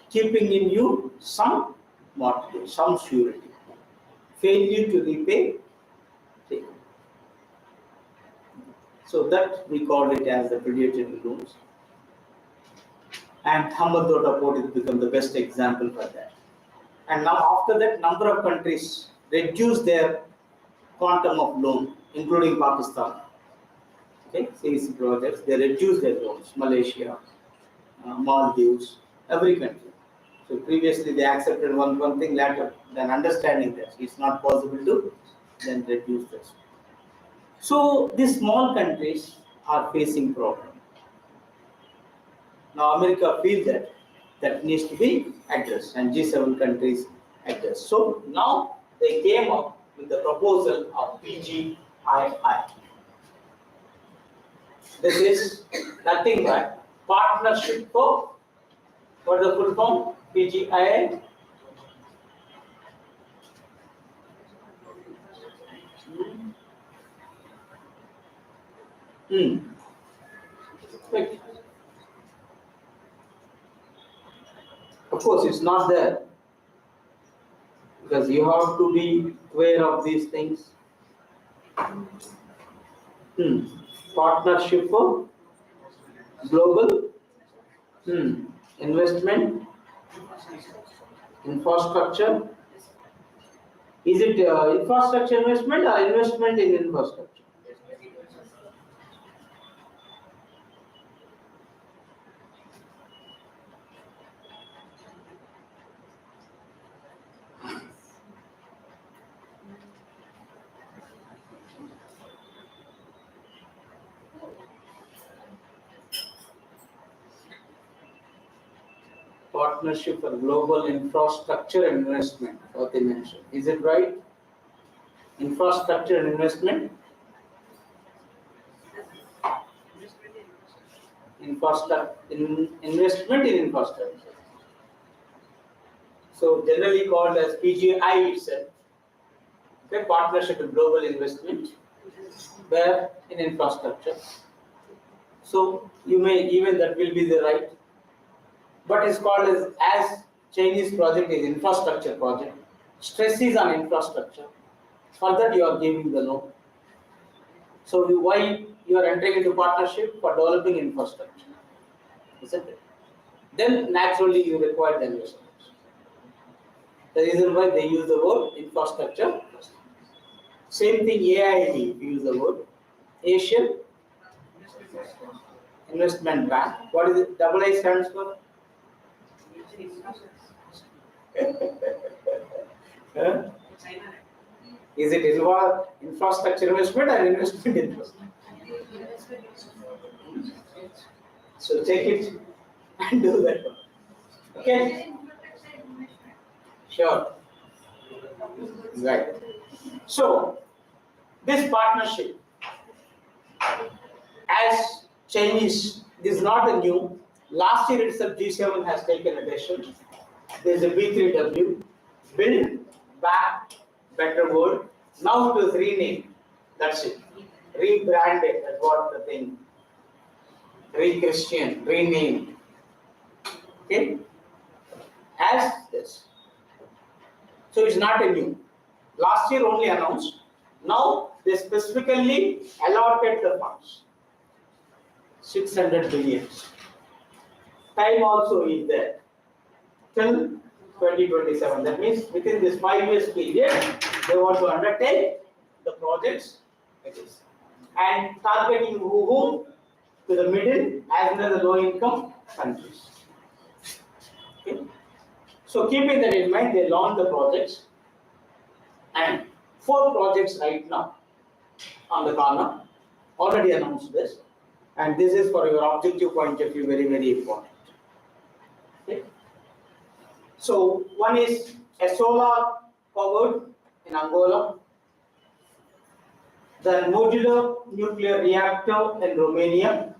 keeping in you some mortgage, some surety. Failure to repay, take. So that we call it as the predatory loans. And Hambantota port has become the best example for that. And now after that, number of countries reduce their quantum of loan, including Pakistan. Okay, CEC projects, they reduce their loans. Malaysia, Maldives, every country. So previously they accepted one thing, later then understanding that it's not possible to then reduce this. So these small countries are facing problem. Now America feels that needs to be addressed, and G7 countries address. So now they came up with the proposal of PGII. This is nothing but partnership for, what is the full form? PGII. Wait. Of course, it's not there because you have to be aware of these things. Partnership for global investment infrastructure. Is it infrastructure investment or investment in infrastructure? Partnership for global infrastructure and investment, what they mentioned. Is it right? Infrastructure and investment? Investment in infrastructure. So generally called as PGI itself. Okay, partnership with global investment, where in infrastructure. So you may even that will be the right. But it's called as Chinese project is infrastructure project. Stress is on infrastructure. For that you are giving the loan. So why you are entering into partnership? For developing infrastructure, isn't it? Then naturally you require the investments. The reason why they use the word infrastructure. Same thing AIB, if you use the word Asian Investment Bank. What is it? Double I stands for? Huh? Is it infrastructure investment or investment investment? So take it and do that one. Okay? Sure. Right. So, this partnership, as Chinese, this is not a new. Last year itself, G7 has taken a decision. There is a B3W, Build Back Better World. Now it was renamed. That's it. Rebranded. That's what the thing. Re-Christian, renamed. Okay? As this. So it's not a new. Last year only announced. Now they specifically allotted the funds. 600 billion. Time also is there. Till 2027. That means within this 5 years period, they want to undertake the projects. And targeting whom? To the middle as well as the low income countries. Okay. So keeping that in mind, they launched the projects, and 4 projects right now on the corner. Already announced this, and this is for your objective point of view very, very important. Okay. So one is a solar powered in Angola, the modular nuclear reactor in Romania.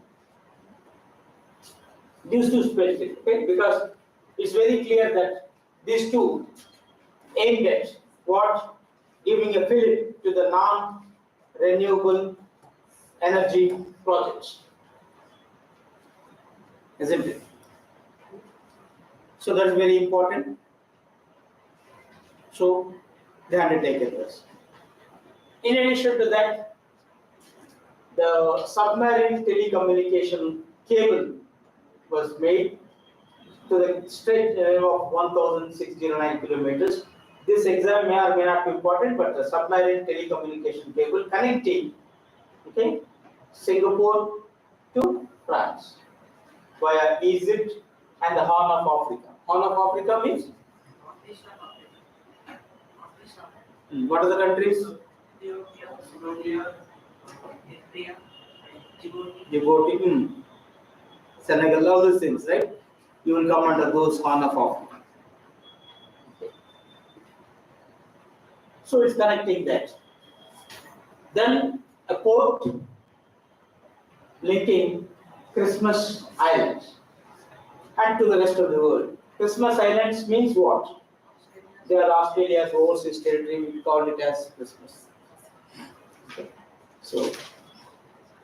These two specific, okay, because it's very clear that these two aimed at what? Giving a fillip to the non-renewable energy projects, isn't it? So that's very important. So they undertaken this. In addition to that, the submarine telecommunication cable was made to the stretch of 1,609 kilometers. This exam may or may not be important, but the submarine telecommunication cable connecting, okay, Singapore to France via Egypt and the Horn of Africa. Horn of Africa means? What are the countries? Djibouti, Senegal, all those things, right? You will come under those Horn of Africa. Okay. So it's connecting that. Then a port linking Christmas Islands and to the rest of the world. Christmas Islands means what? They are Australia's overseas territory. We call it as Christmas. Okay. So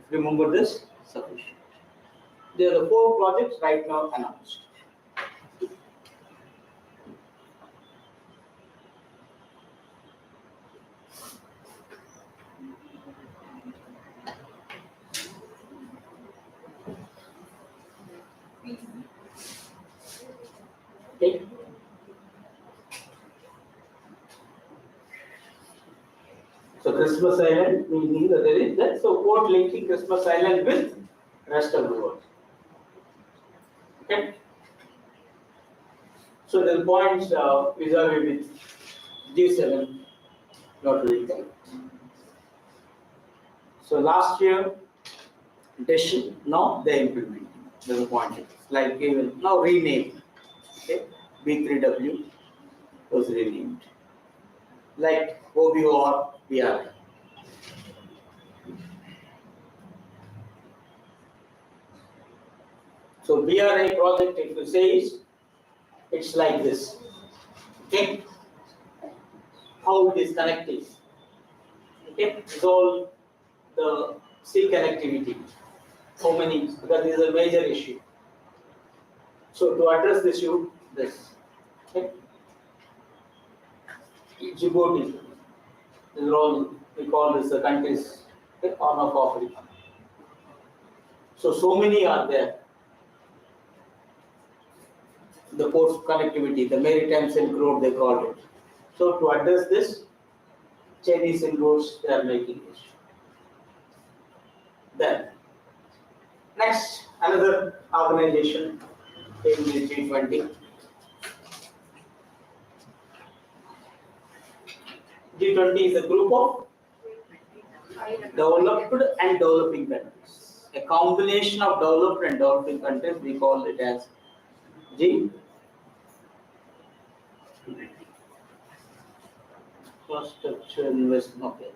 remember this, sufficient. There are the 4 projects right now announced. Okay. So Christmas Island meaning that there is that. So port linking Christmas Island with rest of the world. Okay. So the points vis-a-vis with G7 not really correct. So last year decision, now they implementing. There's a point. Like even now renamed. Okay. B3W was renamed. Like OBO or BRI. So BRI project, if you say is, it's like this. Okay. How it is connected. Okay. It's all the sea connectivity. How many? Because this is a major issue. So to address this issue, this. Okay. Djibouti. These are all we call this the countries, okay, Horn of Africa. So many are there. The port connectivity, the maritime Silk Road they call it. So to address this, Chinese inroads they are making this. Then next another organization in the G20. G20 is a group of developed and developing countries. A combination of developed and developing countries, we call it as G20. Infrastructure investment. Okay.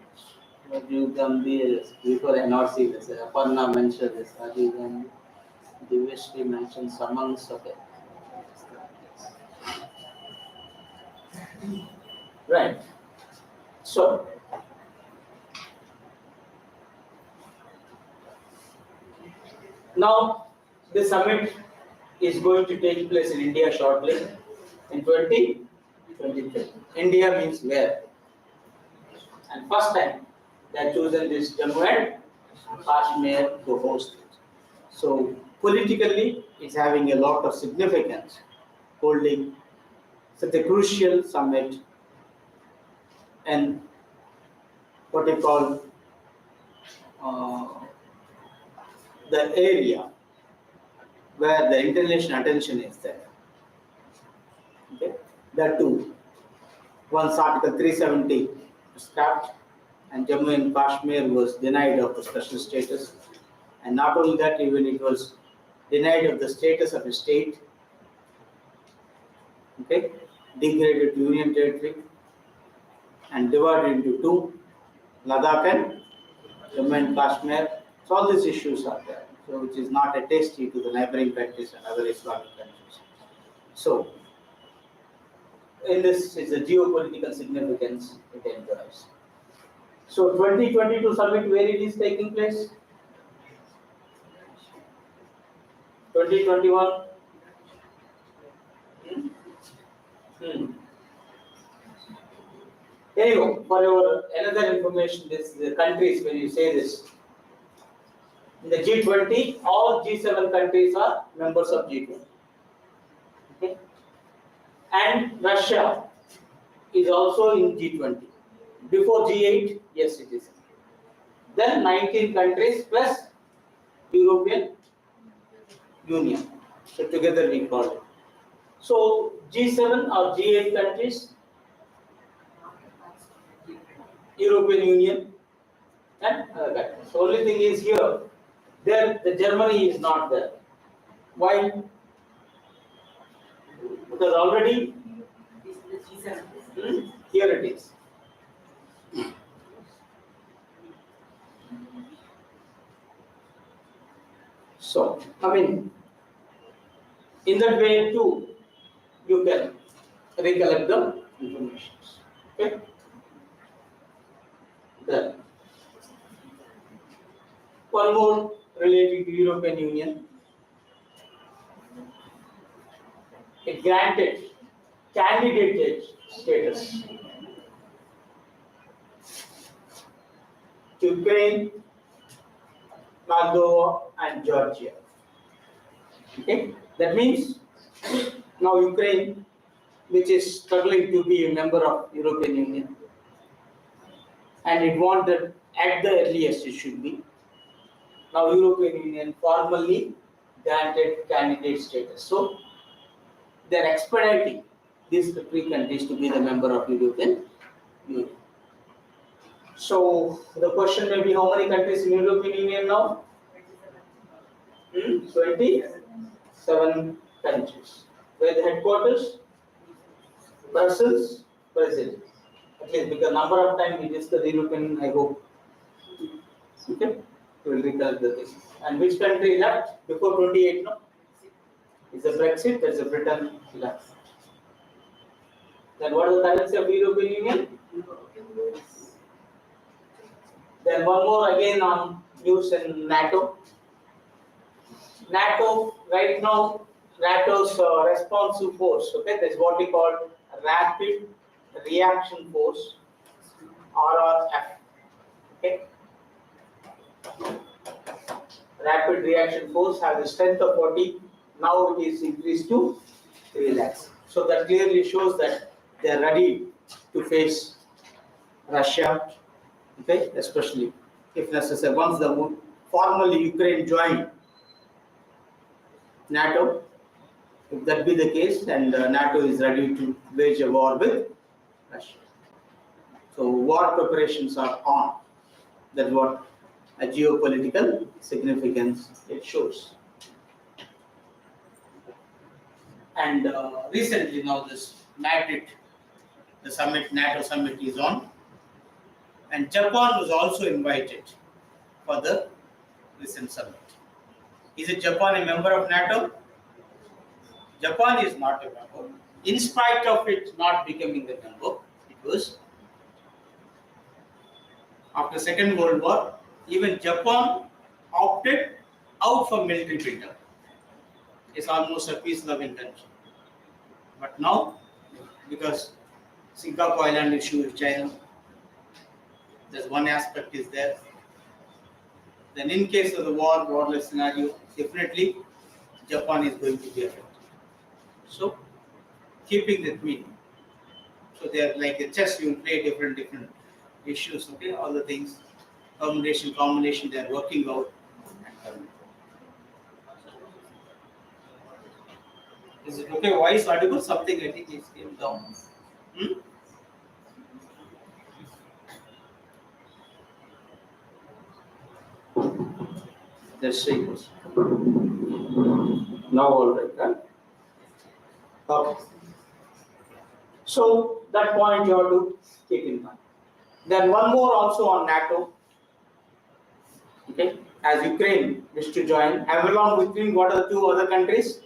Rajiv Gandhi, before I not see this, Aparna mentioned this, Rajiv Gandhi, Divishri mentioned amongst, okay. Right. So, now the summit is going to take place in India shortly in 2023. India means where? And first time they have chosen this Jammu and Kashmir to host it. So politically, it's having a lot of significance, holding such a crucial summit and what you call the area where the international attention is there. Okay, that too. Once Article 370 was scrapped and Jammu and Kashmir was denied of the special status, and not only that, even it was denied of the status of a state. Okay, degraded to union territory and divided into 2, Ladakh and Jammu and Kashmir. So all these issues are there, so which is not a tasty to the neighboring countries and other Islamic countries. So in this is the geopolitical significance it enjoys. So 2022 summit, where it is taking place? 2021. Anyway, for your another information, this the countries when you say this. In the G20, all G7 countries are members of G20. Okay? And Russia is also in G20. Before G8, yes it is. Then 19 countries plus European Union. So together we call it. So G7 or G8 countries, European Union and other countries. So only thing is here, There, the Germany is not there. Why? Because already here it is. So, I mean, in that way too, you can recollect the information. Okay. Then, one more related to European Union. It granted candidate status to Ukraine, Moldova, and Georgia. Okay, that means now Ukraine, which is struggling to be a member of European Union, and it wanted at the earliest it should be. Now European Union formally granted candidate status. So they are expediting these three countries to be the member of European Union. So the question may be, how many countries in European Union now? 27 countries. Where the headquarters? Brussels, Brazil. At least because number of times we discussed European, I hope. Okay, we will recall the thing. And which country left before 28? No, is a Brexit. There's a Britain left. Then what is the currency of European Union? Then one more again on news in NATO. NATO right now, NATO's responsive force. Okay, that's what we call Rapid Reaction Force, RRF. Okay, Rapid Reaction Force has a strength of 40. Now it is increased to 3 lakhs. So that clearly shows that they are ready to face Russia. Okay, especially if necessary. Once the formally Ukraine joined NATO, if that be the case, and NATO is ready to wage a war with Russia. So war preparations are on. That's what a geopolitical significance it shows. And recently now this Madrid, the summit, NATO summit is on, and Japan was also invited for the recent summit. Is it Japan a member of NATO? Japan is not a member. In spite of it not becoming a member, it was after Second World War, even Japan opted out for military buildup. It's almost a peace-loving country. But now, because Singapore Island issue with China, there's one aspect is there. Then in case of the warless scenario, definitely Japan is going to be affected. So, keeping that meaning. So they are like a chess, you play different issues, okay, all the things, combination, they are working out. Is it okay? Voice audible? Something I think is came down. Let's see. Now all right, huh? Okay. So that point you have to keep in mind. Then one more also on NATO. Okay, as Ukraine wished to join, and along with Ukraine, what are the two other countries?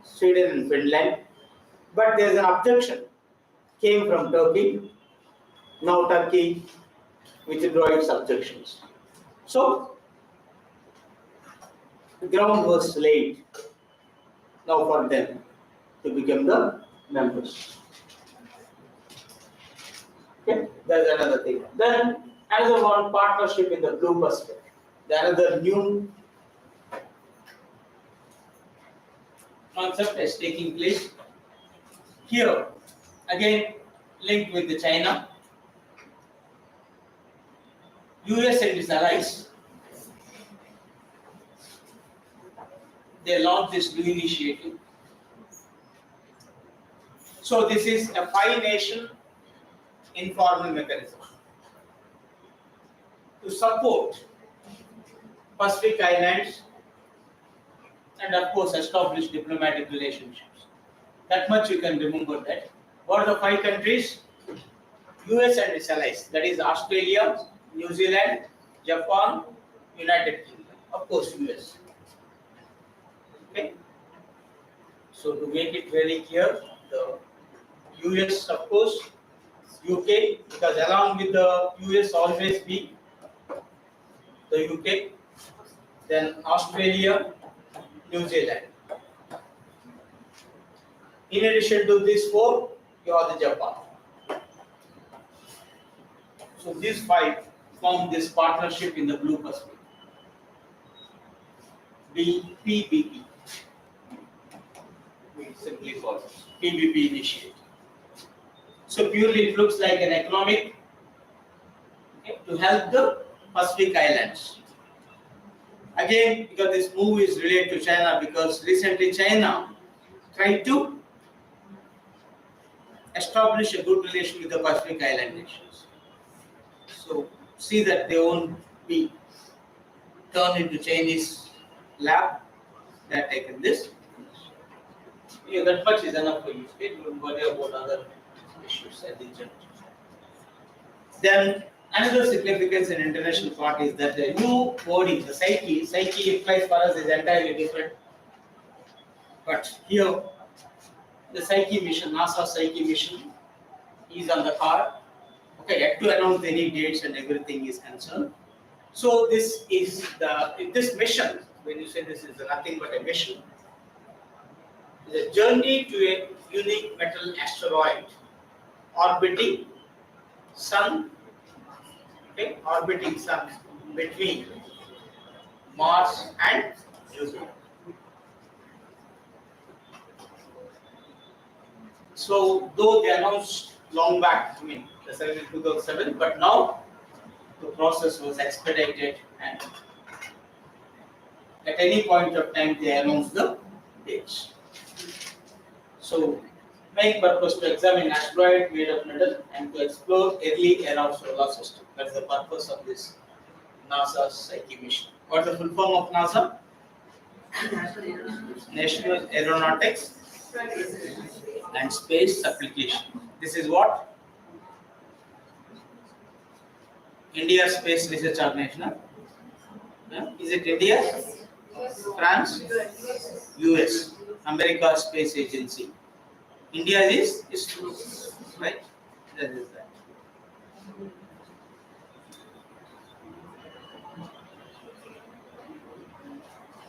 Sweden and Finland. But there is an objection came from Turkey. Now Turkey withdrew its objections. So the ground was laid now for them to become the members. Okay, that's another thing. Then another one, partnership in the Blue Pacific. Another new concept is taking place here. Again, linked with the China, US and its allies. They launched this new initiative. So this is a 5-nation informal mechanism to support Pacific Islands, and of course establish diplomatic relationships. That much you can remember that. What are the 5 countries? US and its allies, that is Australia, New Zealand, Japan, United Kingdom. Of course US. Okay. So to make it very clear, the US of course, UK, because along with the US always be the UK, then Australia, New Zealand. In addition to these 4, you have the Japan. So these 5 form this partnership in the Blue Pacific. PBP. We simply call it PBP initiative. So purely it looks like an economic, okay, to help the Pacific Islands. Again, because this move is related to China, because recently China tried to establish a good relation with the Pacific Island nations. So see that they won't be turned into Chinese lab. They have taken this. Yeah, that much is enough for you. Okay? Don't worry about other issues at the junction. Then another significance in international part is that the new body, the psyche implies for us is entirely different. But here, the Psyche mission, NASA Psyche mission, is on the card. Okay, yet to announce any dates and everything is concerned. So this is this mission. When you say this is nothing but a mission, is a journey to a unique metal asteroid orbiting Sun. Okay, orbiting Sun between Mars and Jupiter. So though they announced long back, I mean the 2007, but now the process was expedited and at any point of time they announced the dates. So main purpose to examine asteroid made of metal and to explore early era of solar system. That's the purpose of this NASA Psyche mission. What's the full form of NASA? National Aeronautics and Space Application. This is what? India Space Research Organization. Is it India? France? US. America Space Agency. India is ISRO. Right? That is that.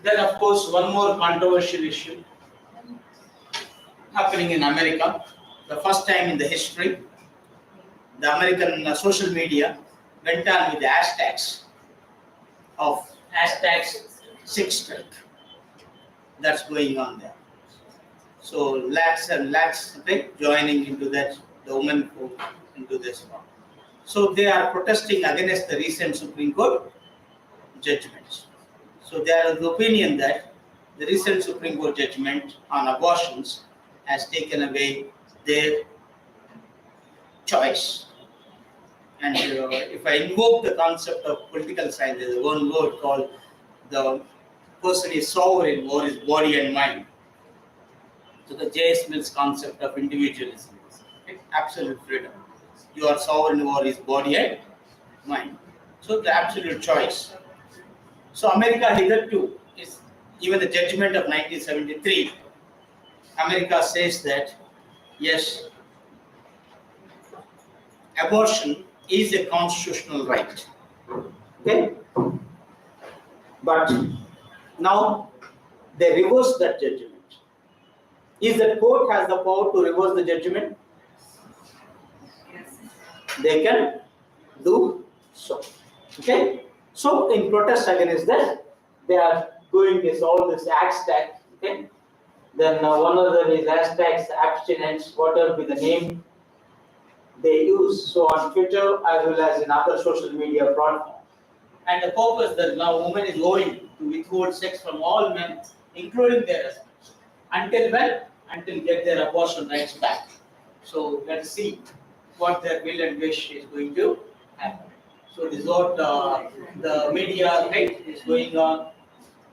Then of course one more controversial issue happening in America. The first time in the history, the American social media went on with the hashtags of #6strike. That's going on there. So lakhs and lakhs, okay, joining into that, the women folk into this one. So they are protesting against the recent Supreme Court judgments. So they are of the opinion that the recent Supreme Court judgment on abortions has taken away their choice. And if I invoke the concept of political science, there is one word called the person is sovereign over his body and mind. So the J.S. Mill's concept of individualism, okay? Absolute freedom. You are sovereign over his body and mind. So the absolute choice. So America hitherto is, even the judgment of 1973, America says that yes, abortion is a constitutional right. Okay? But now they reverse that judgment. Is the court has the power to reverse the judgment? Yes. They can do so. Okay? So in protest against that, they are going this all this hashtag. Okay? Then one of them is hashtags abstinence, whatever be the name they use. So on Twitter as well as in other social media platforms. And the purpose that now woman is owing to withhold sex from all men, including their husbands. Until when? Until get their abortion rights back. So let's see what their will and wish is going to happen. So this is what the media, right, is going on.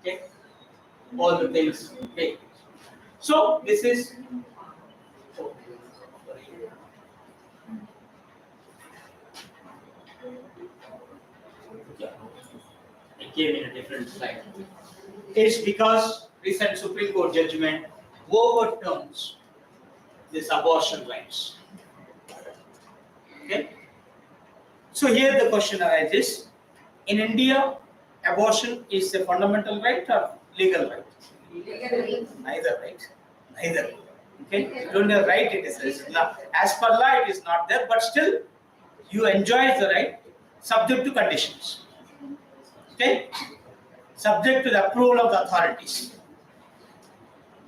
Okay, all the things. Okay, so this is. Oh, sorry. Yeah, it came in a different slide. It's because recent Supreme Court judgment overturns this abortion rights. Okay. So here the question arises: in India, abortion is a fundamental right or legal right? Neither, right? Neither. Okay. You don't have right. It is law. As per law, it is not there, but still, you enjoy the right, subject to conditions. Okay. Subject to the approval of the authorities.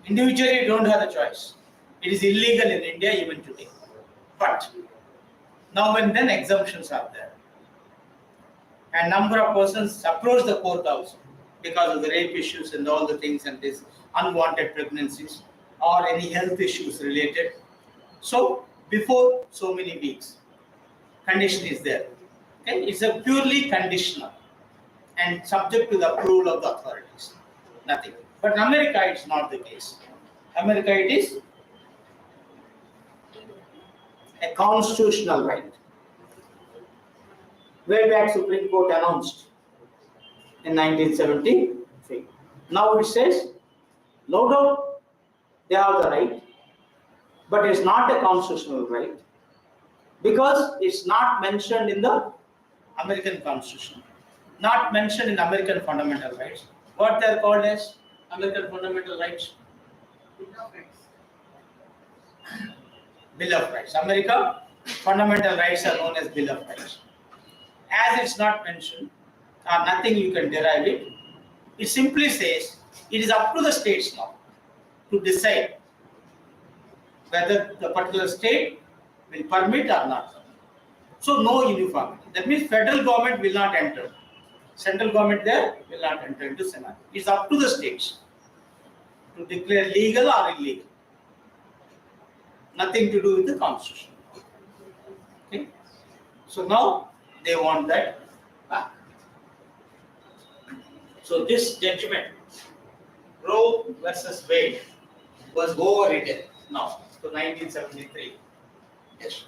Individually, you don't have the choice. It is illegal in India even today. But now and then exemptions are there. And number of persons approach the court also because of the rape issues and all the things and this unwanted pregnancies or any health issues related. So before so many weeks, condition is there. Okay? It's a purely conditional and subject to the approval of the authorities. Nothing. But in America, it's not the case. America, it is a constitutional right. Way back Supreme Court announced in 1973. Now it says, no doubt they have the right, but it's not a constitutional right because it's not mentioned in the American Constitution, not mentioned in American fundamental rights. What they are called as American fundamental rights? Bill of Rights. America, fundamental rights are known as Bill of Rights. As it's not mentioned, or nothing you can derive it, it simply says it is up to the states now to decide whether the particular state will permit or not. So no uniformity. That means federal government will not enter. Central government there will not enter into scenario. It's up to the states to declare legal or illegal. Nothing to do with the constitution. Okay. So now they want that back. So this judgment, Roe versus Wade, was overridden now to 1973. Yes.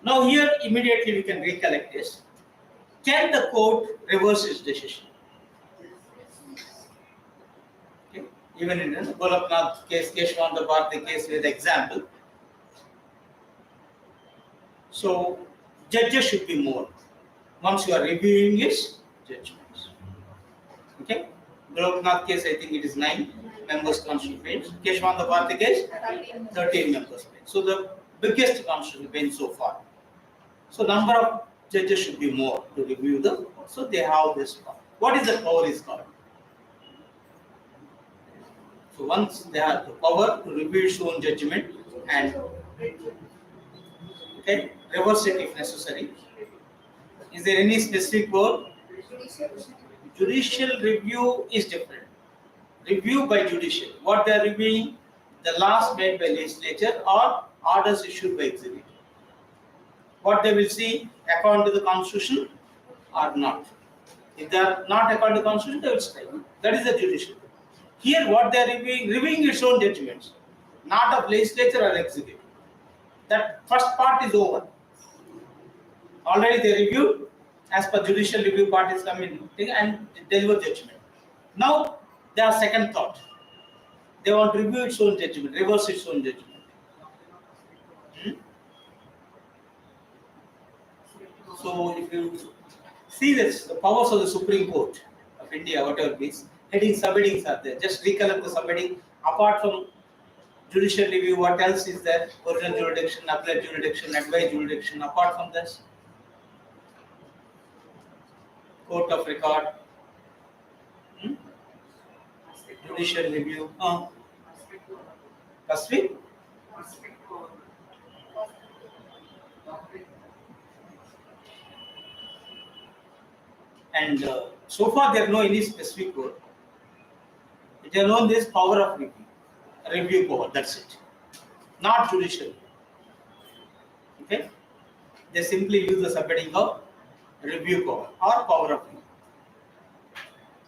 Now here immediately we can recollect this. Can the court reverse its decision? Okay. Even in the Golapnath case, Keshwanda Bharti case with example. So judges should be more once you are reviewing his judgments. Okay? Golapnath case, I think it is 9 members constitutional bench. Keshwanda Bharti case, 13 members bench. So the biggest constitutional bench so far. So number of judges should be more to review them. So they have this power. What is the power is called? So once they have the power to review its own judgment and okay, reverse it if necessary. Is there any specific goal? Judicial review is different. Review by judicial. What they are reviewing? The laws made by legislature or orders issued by executive. What they will see according to the constitution or not. If they are not according to the constitution, they will strike. That is the judicial. Here what they are reviewing its own judgments, not of legislature or executive. That first part is over. Already they reviewed as per judicial review parties come in and deliver judgment. Now they have second thought. They want to review its own judgment, reverse its own judgment. So if you see this, the powers of the Supreme Court of India, whatever it is, headings, subheadings are there. Just recollect the subheading. Apart from judicial review, what else is there? Original jurisdiction, appellate jurisdiction, advice jurisdiction. Apart from this, court of record, judicial review, custody, and so far there are no any specific court. It is known this power of review power. That's it, not judicial. Okay, they simply use the subheading of review power or power of review,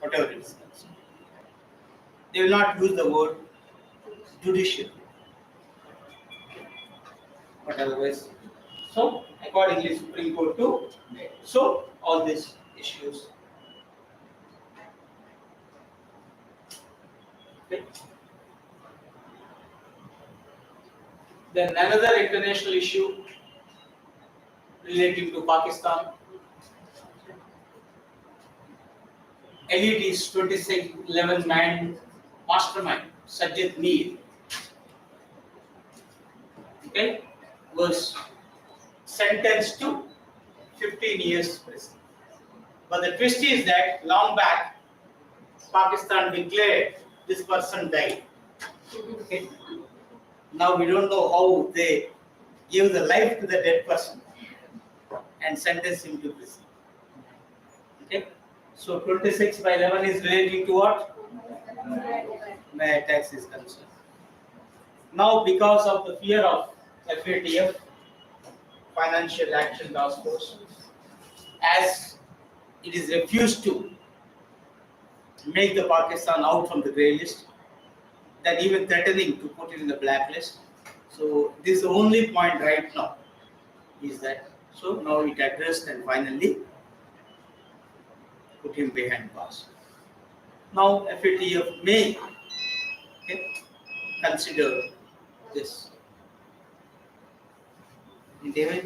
whatever it is. They will not use the word judicial, but otherwise. So accordingly, Supreme Court to so all these issues. Okay. Then another international issue relating to Pakistan. LED's 2611 man mastermind Sajid Mir, okay, was sentenced to 15 years prison. But the twist is that long back, Pakistan declared this person died. Okay. Now we don't know how they give the life to the dead person and sentence him to prison. Okay. So 26/11 is relating to what? Malaya tax is concerned. Now, because of the fear of FATF, Financial Action Task Force, as it is refused to make the Pakistan out from the grey list, that even threatening to put it in the blacklist. So this is the only point right now is that. So now it addressed and finally put him behind bars. Now FATF may consider this. Okay,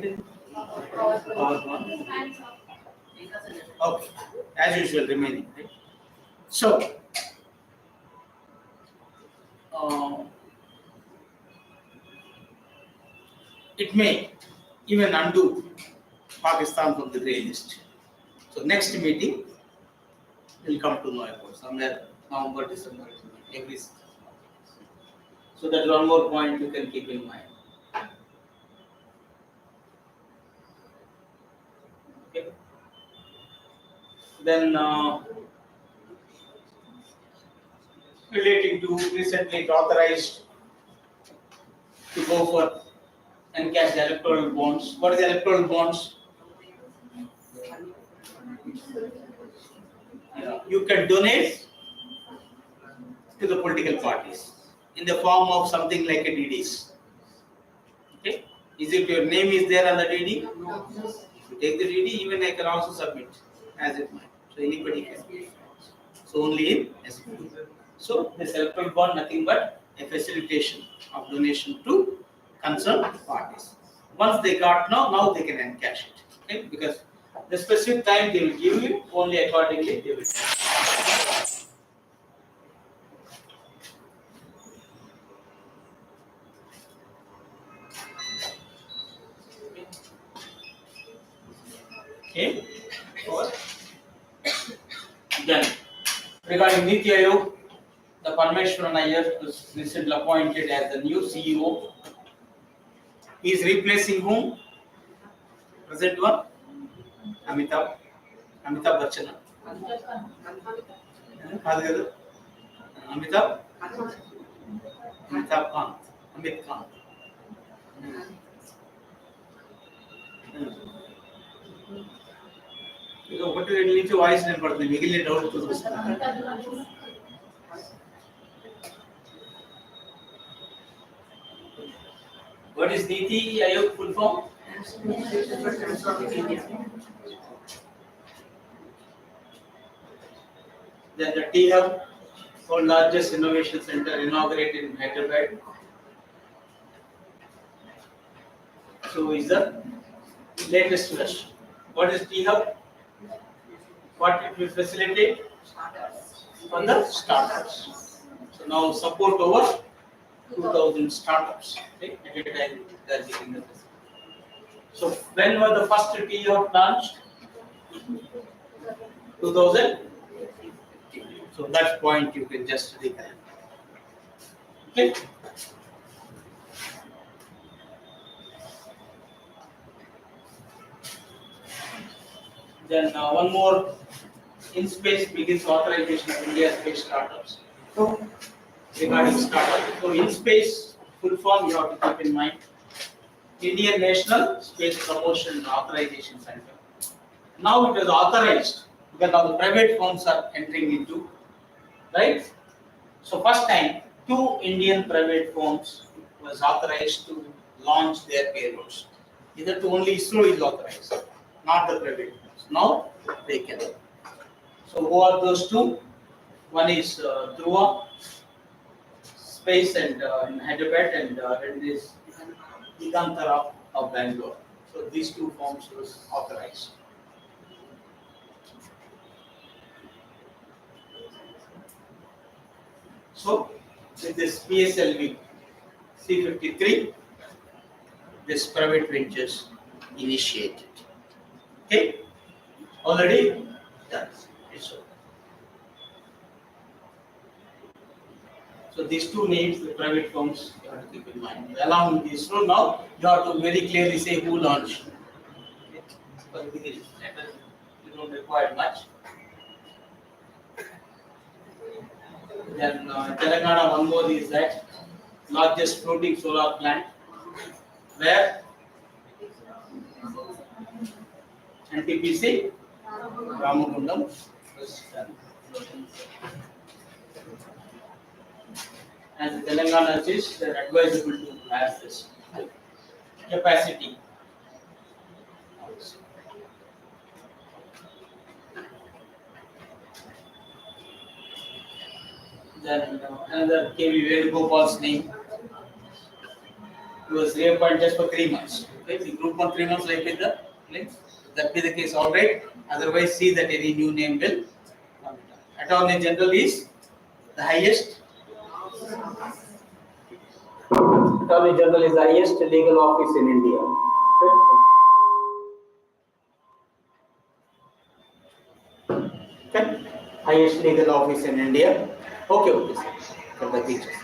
as usual remaining. Right? So it may even undo Pakistan from the grey list. So next meeting will come to know about somewhere November, December, every. So that's one more point you can keep in mind. Okay. Then relating to recently it authorized to go for encash the electoral bonds. What is electoral bonds? You can donate to the political parties in the form of something like a DDs. Okay? Is it your name is there on the DD? No. If you take the DD, even I can also submit as it might. So anybody can. So only in SB. So this electoral bond nothing but a facilitation of donation to concerned parties. Once they got now they can encash it. Okay? Because the specific time they will give you, only accordingly they will. Okay. Then, regarding Niti Aayog, the Parameshwaran Iyer was recently appointed as the new CEO. He is replacing whom? Present one? Amitabh Bachchan. Amit Kant. ఒకటి రెండు నుంచి voice వినపడుతుంది మిగిలిన doubt చూపిస్తాను. What is Niti Aayog full form? Then the T-Hub, world largest innovation center, inaugurated in Hyderabad. So is the latest version. What is T-Hub? What it will facilitate? For the startups. So now support over 2,000 startups. Okay? At a time they are getting the facility. So when was the first T-Hub launched? 2000. So that point you can just recall. Okay. Then one more, in space begins authorization of India space startups. So regarding startups, so in space full form you have to keep in mind Indian National Space Promotion Authorization Center. Now it is authorized because now the private firms are entering into, right? So first time 2 Indian private firms was authorized to launch their payloads. Either to only ISRO is authorized, not the private firms. Now they can. So who are those 2? One is Dhruva Space and in Hyderabad, and it is Ikantara of Bangalore. So these 2 firms was authorized. So with this PSLV C53, this private ventures initiated. Okay, already done. It's over. So these 2 names, the private firms, you have to keep in mind. Along with this rule, now you have to very clearly say who launched. Okay. You don't require much. Then Telangana, one more is that largest floating solar plant, where NTPC Ramagundam was done. And Telangana is advisable to have this capacity. Then another KV Venugopal's name. He was reappointed just for 3 months. Okay, the group on 3 months like with the links. That be the case, all right. Otherwise, see that any new name will come. Attorney General is the highest. Attorney General is the highest legal office in India. Okay. Highest legal office in India. Okay, sir. For the teachers.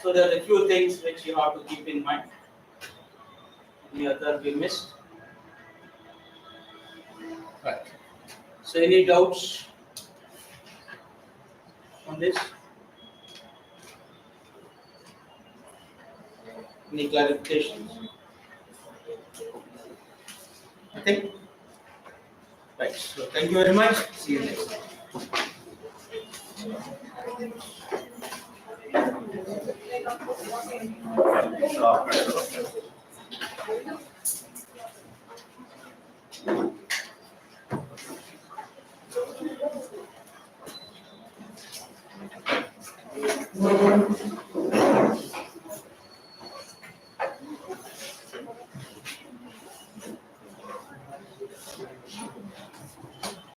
So there are a few things which you have to keep in mind. Any other we missed? Right. So any doubts on this? Any clarifications? Okay. Right. So thank you very much. See you next time.